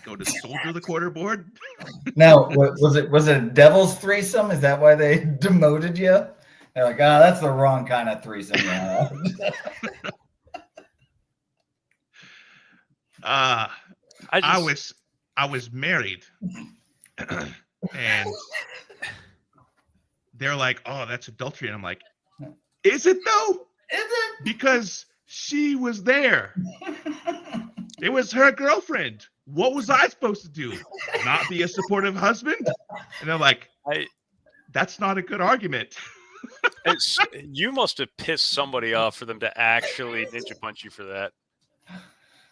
go to soldier the quarter board. Now, was it a devil's threesome? Is that why they demoted you? They're like, oh, that's the wrong kind of threesome. Yeah. I was married, and they're like, oh, that's adultery. And I'm like, is it though? Is it? Because she was there. It was her girlfriend. What was I supposed to do? Not be a supportive husband? And they're like, that's not a good argument. You must have pissed somebody off for them to actually ninja punch you for that.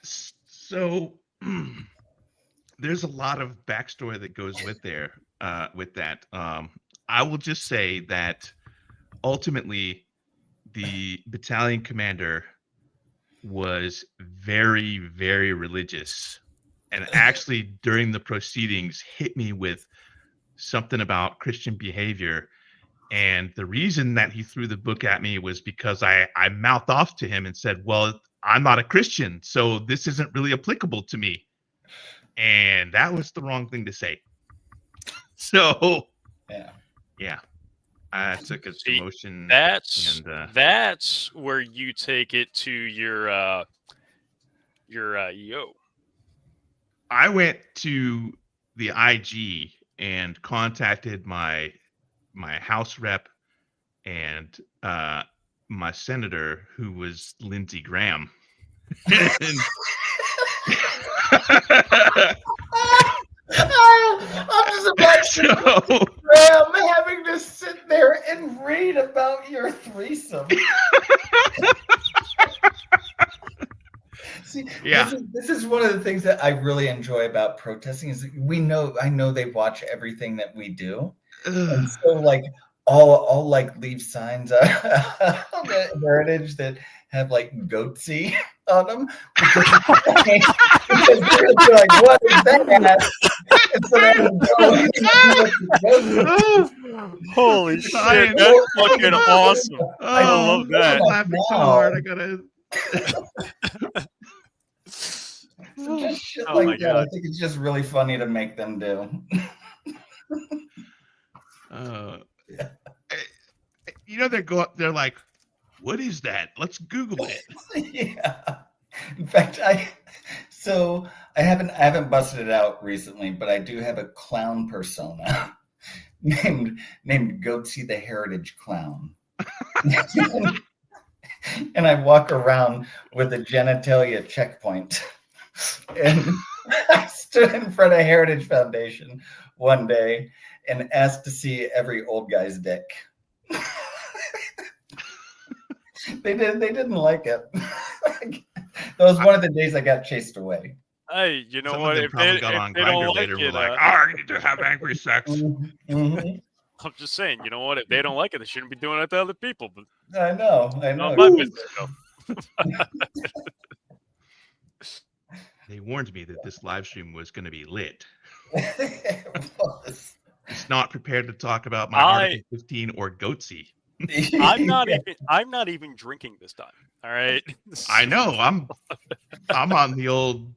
So there's a lot of backstory that goes with that. I will just say that ultimately the battalion commander was very, very religious, and actually during the proceedings hit me with something about Christian behavior. And the reason that he threw the book at me was because I mouthed off to him and said, well, I'm not a Christian, so this isn't really applicable to me. And that was the wrong thing to say. So yeah, I took a demotion. That's where you take it to your EO. I went to the IG and contacted my House rep and my senator, who was Lindsey Graham. And I'm just imagining Graham having to sit there and read about your threesome. See, yeah, this is one of the things that I really enjoy about protesting is I know they watch everything that we do. And so like I'll like leave signs on the Heritage that have like goatsy on them because they're like, what is that? And so holy shit, that's fucking awesome. I love that. I'm laughing so hard. I gotta so just shit like that. I think it's just really funny to make them do. You know, they're like, what is that? Let's Google it. Yeah. In fact, I haven't busted it out recently, but I do have a clown persona named Goatsy the Heritage Clown. And I walk around with a genitalia checkpoint. And I stood in front of Heritage Foundation one day and asked to see every old guy's dick. They didn't like it. That was one of the days I got chased away. Hey, you know Some what? of them If probably they, got if on they don't Grindr like later. it, We're like, I need to have angry sex. Mm-hmm. I'm just saying, you know what? If they don't like it, they shouldn't be doing it to other people. But I know. not my business, though. They warned me that this live stream was going to be lit. It was. It's not prepared to talk about my Article 15 or Goatsy. I'm not even drinking this time. All right. I know. I'm on the old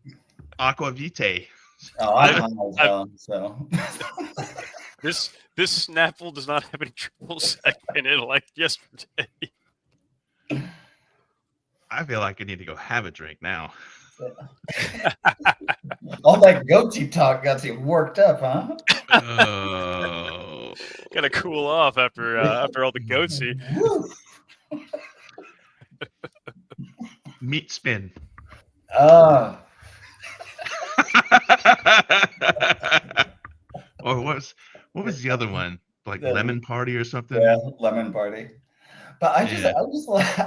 Aqua Vitae. Oh, I'm on as well, so. This Snapple does not have any triple sec in it like yesterday. I feel like I need to go have a drink now. All that goatee talk got you worked up, huh? Oh. Gotta cool off after all the goatsy. Woo. Meat spin. Uh, Or what was the other one? Like The- lemon party or something? yeah, lemon party. But I just, Yeah.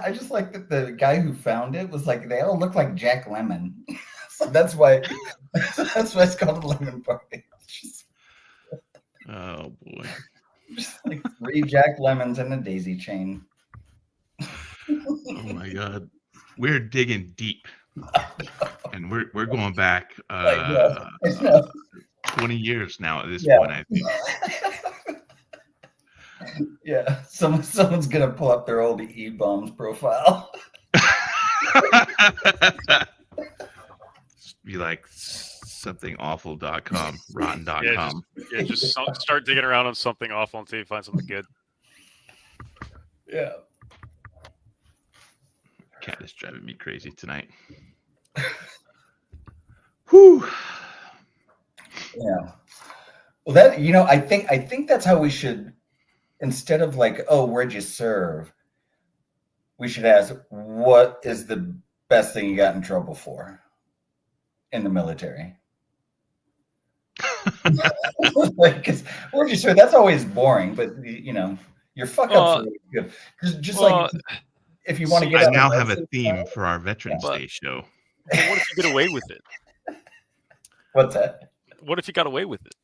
I just like that the guy who found it was like they all look like Jack Lemon, so that's why it's called a lemon party. It's Oh boy. just like 3 Jack Lemons and a daisy chain. Oh my god. We're digging deep. And we're going back I know. 20 years now at this Yeah. point, I think. Yeah, someone's gonna pull up their old E-bombs profile. Be like somethingawful.com, rotten.com. Just start digging around on something awful until you find something good. Yeah. Cat is driving me crazy tonight. Whew. Yeah. Well, that I think that's how we should, instead of like, oh, where'd you serve? We should ask, what is the best thing you got in trouble for in the military? Like, 'cause where'd you serve? That's always boring, but your fuck ups are really good. 'Cause just like if you want to get I out now of have a Brexit theme style- for our Veterans But- Day show. But what if you get away with it? What's that? What if you got away with it?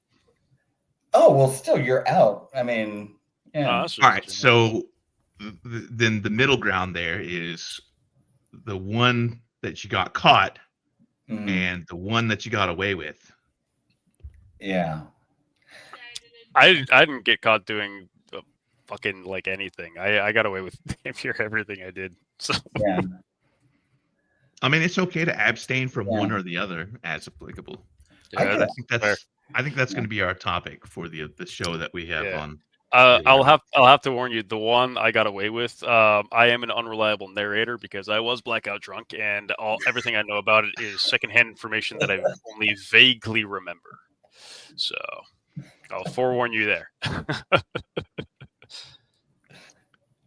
Oh, well, still you're out. I mean, yeah. That's All right, interesting. so then the middle ground there is the one that you got caught Mm, and the one that you got away with. yeah. I didn't get caught doing fucking like anything. I got away with damn near everything I did. So Yeah. I mean, it's okay to abstain from Yeah. one or the other as applicable. I I get think fair. that's going to be our topic for the show that we have Yeah. on. I'll have to warn you. The one I got away with. I am an unreliable narrator because I was blackout drunk, and everything I know about it is secondhand information that I only vaguely remember. So I'll forewarn you there.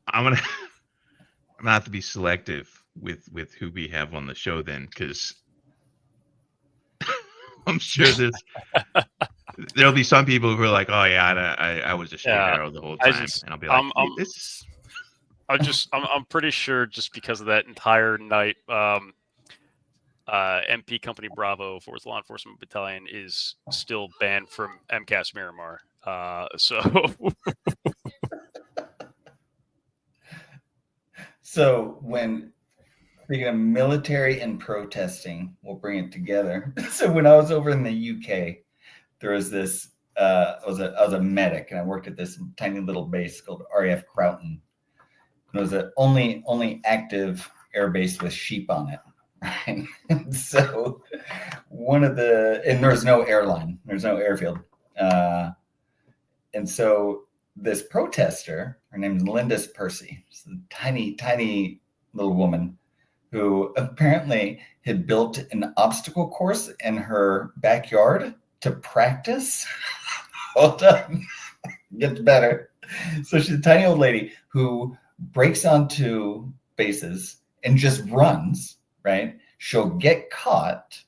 I'm gonna have to be selective with who we have on the show then, because I'm sure there'll be some people who are like, oh yeah, I was a straight Yeah, arrow the whole I time, just- and I'll be like, I'm- this. I'm pretty sure just because of that entire night, MP Company Bravo, 4th Law Enforcement Battalion, is still banned from MCAS Miramar. So So speaking of military and protesting, we'll bring it together. So when I was over in the UK, there was this. I was a medic, and I worked at this tiny little base called RAF Croughton. It was the only active air base with sheep on it. Right? And so and there's no airline, there's no airfield, and so this protester, her name is Linda Percy, she's a tiny little woman who apparently had built an obstacle course in her backyard to practice. Hold on, gets better. So she's a tiny old lady who breaks onto bases and just runs, right? She'll get caught.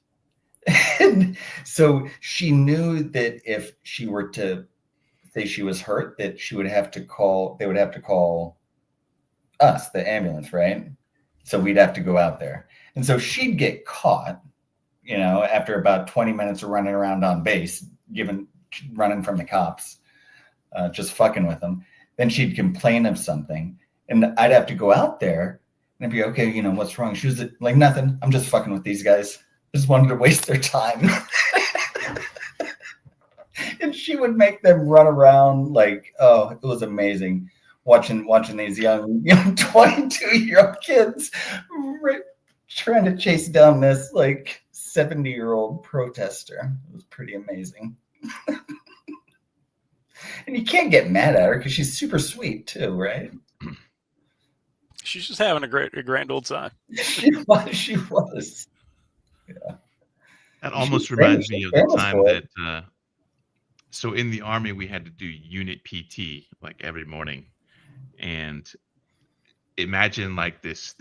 And so she knew that if she were to say she was hurt, that they would have to call us, the ambulance, right? So we'd have to go out there. And so she'd get caught, after about 20 minutes of running around on base, running from the cops, just fucking with them. Then she'd complain of something, and I'd have to go out there and I'd be, okay, what's wrong? She was like, nothing. I'm just fucking with these guys. Just wanted to waste their time. And she would make them run around like, oh, it was amazing watching these young 22-year-old kids trying to chase down this like 70-year-old protester. It was pretty amazing. And you can't get mad at her because she's super sweet too, right? She's just having a grand old time. She was. She was. That almost She's reminds famous. me She's of the famous time for it. that so in the Army we had to do unit PT like every morning, and imagine like this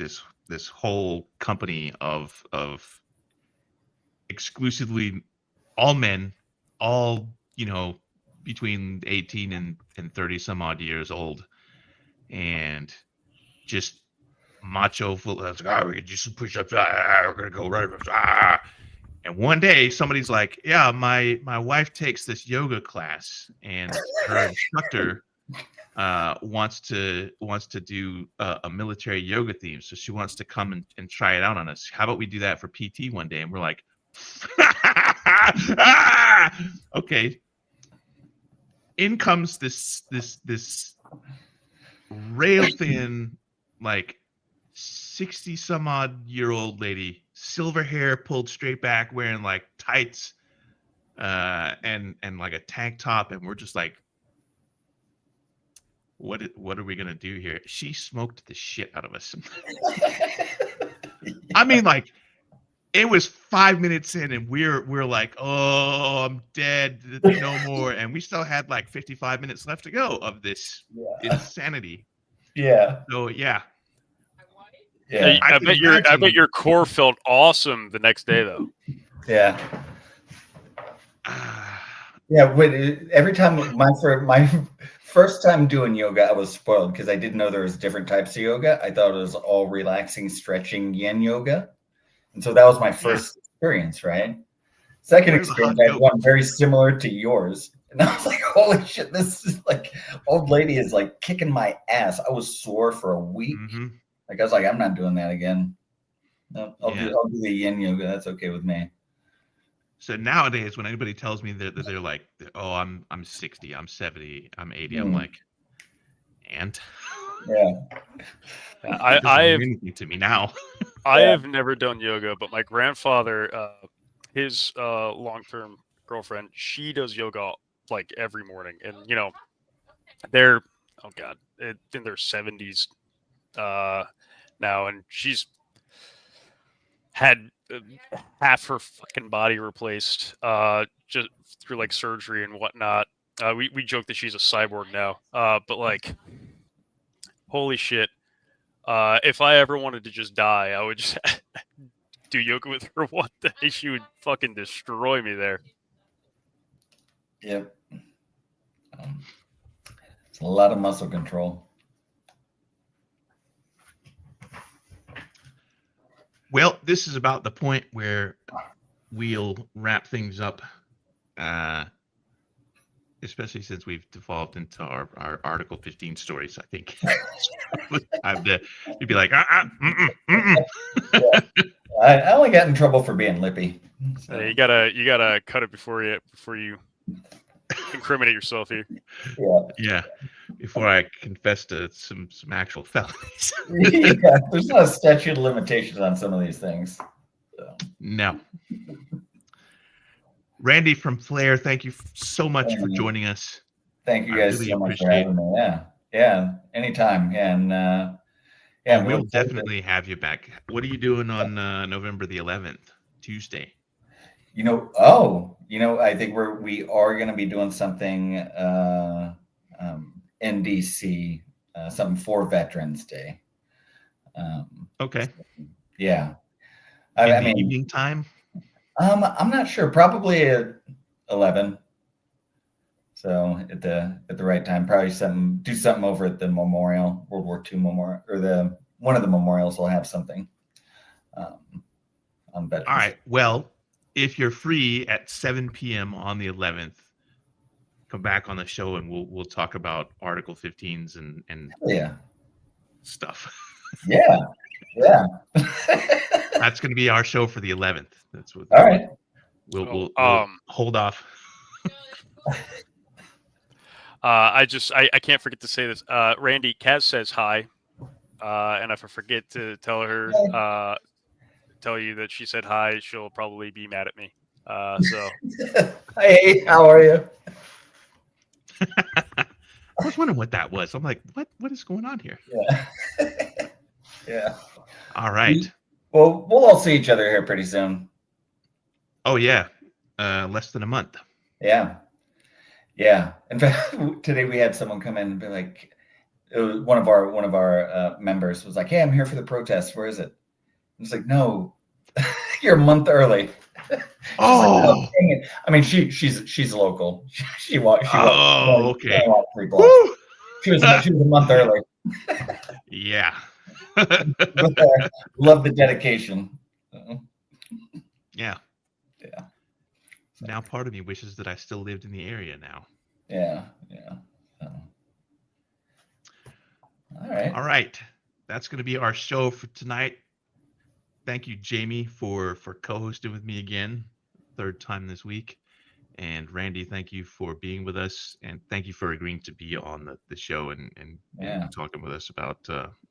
whole company of exclusively all men, all between 18 and 30 some odd years old, and just macho full. Like, we're gonna do some push-ups. We're gonna go right. And one day somebody's like, yeah, my wife takes this yoga class, and her instructor wants to do a military yoga theme, so she wants to come and try it out on us. How about we do that for PT one day? And we're like, okay. In comes this rail thin, like 60 some odd year old lady, silver hair pulled straight back, wearing like tights and like a tank top, and we're just like, what are we gonna do here? She smoked the shit out of us. I mean, like, it was 5 minutes in, and we're like, oh, I'm dead, no more, and we still had like 55 minutes left to go of this insanity. Yeah. So yeah, Yeah. I can bet imagine. your core felt awesome the next day though. Yeah. Yeah. Every time my first time doing yoga, I was spoiled because I didn't know there was different types of yoga. I thought it was all relaxing, stretching yin yoga. And so that was my first experience, right? Second Where's the experience, hot I had goat? one very similar to yours. And I was like, holy shit, this is like, old lady is like kicking my ass. I was sore for a week. Mm-hmm. Like, I was like, I'm not doing that again. No, I'll Yeah. do the yin yoga. That's okay with me. So nowadays, when anybody tells me that they're like, oh, I'm 60, I'm 70, I'm 80, I'm like, and Yeah. it doesn't mean anything to me now. I have never done yoga, but my grandfather, his long-term girlfriend, she does yoga like every morning, and they're in their 70s now, and she's had half her fucking body replaced just through like surgery and whatnot. We joke that she's a cyborg now, but like, holy shit. If I ever wanted to just die, I would just do yoga with her one day. She would fucking destroy me there. Yep. It's a lot of muscle control. Well, this is about the point where we'll wrap things up, especially since we've devolved into our Article 15 stories. I think time to be like, Yeah. I only got in trouble for being lippy. So. You gotta cut it before you incriminate yourself here. Yeah. Before I confess to some actual felonies. Yeah, there's not a statute of limitations on some of these things. So. No. Randy from F.L.A.R.E, thank you so much for joining us. Thank you guys really so much for having me. Yeah, anytime. And we'll definitely have you back. What are you doing on November the 11th, Tuesday? I think we are going to be doing something in DC, something for Veterans Day. Okay. Yeah. I mean, evening time. I'm not sure. Probably at 11. So at the right time, probably do something over at the memorial, World War II memorial, or one of the memorials will have something on Veterans. All right. Well, if you're free at 7 p.m. on the 11th, come back on the show and we'll talk about Article 15s and stuff. Yeah. That's going to be our show for the 11th. That's what. All right. We'll hold off. I can't forget to say this. Randy, Kaz says hi, and if I forget to tell her, tell you that she said hi, she'll probably be mad at me. So, hey, how are you? I was wondering what that was. I'm like, what is going on here? Yeah. Yeah. All right. Well, we'll all see each other here pretty soon. Oh yeah. Less than a month. Yeah. Yeah. In fact, today we had someone come in and be like, it was one of our members was like, "Hey, I'm here for the protest. Where is it?" I was like, "No, you're a month early." She's Oh. like, dang it. I mean, she's local. She walked. Oh, okay. 3 blocks. Woo! She was a month early. Yeah. But, love the dedication. Yeah. Yeah. Now part of me wishes that I still lived in the area now. Yeah. Yeah. All right. All right. That's going to be our show for tonight. Thank you, Jamie, for co-hosting with me again, third time this week. And Randy, thank you for being with us, and thank you for agreeing to be on the show and Yeah. talking with us about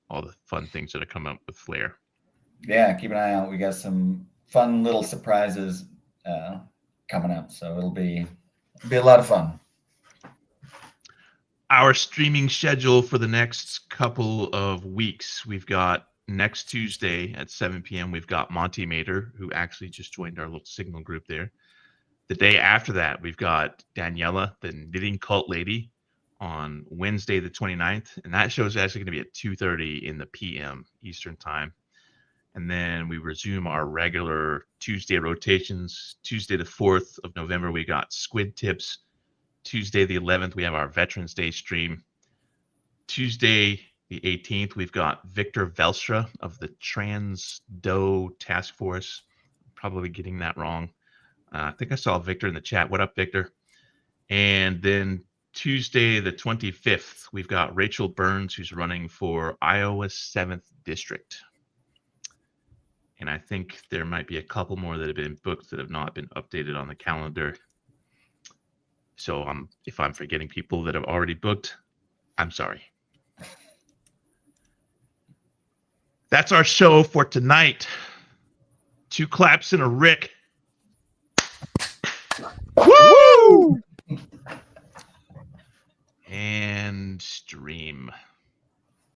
all the fun things that are coming up with F.L.A.R.E. Yeah, keep an eye out. We got some fun little surprises coming up, so it'll be a lot of fun. Our streaming schedule for the next couple of weeks, we've got next Tuesday at 7 p.m. We've got Monty Mater, who actually just joined our little Signal group there. The day after that, we've got Daniela, the Knitting Cult Lady, on Wednesday the 29th, and that show is actually going to be at 2:30 in the p.m. Eastern Time. And then we resume our regular Tuesday rotations. Tuesday the 4th of November, we got Squid Tips. Tuesday the 11th, we have our Veterans Day stream. Tuesday the 18th, we've got Victor Velstra of the Transdo Task Force. Probably getting that wrong. I think I saw Victor in the chat. What up, Victor? And then Tuesday the 25th, we've got Rachel Burns, who's running for Iowa 7th District. And I think there might be a couple more that have been booked that have not been updated on the calendar. So if I'm forgetting people that have already booked, I'm sorry. That's our show for tonight. 2 claps and a Rick. Woo! And stream.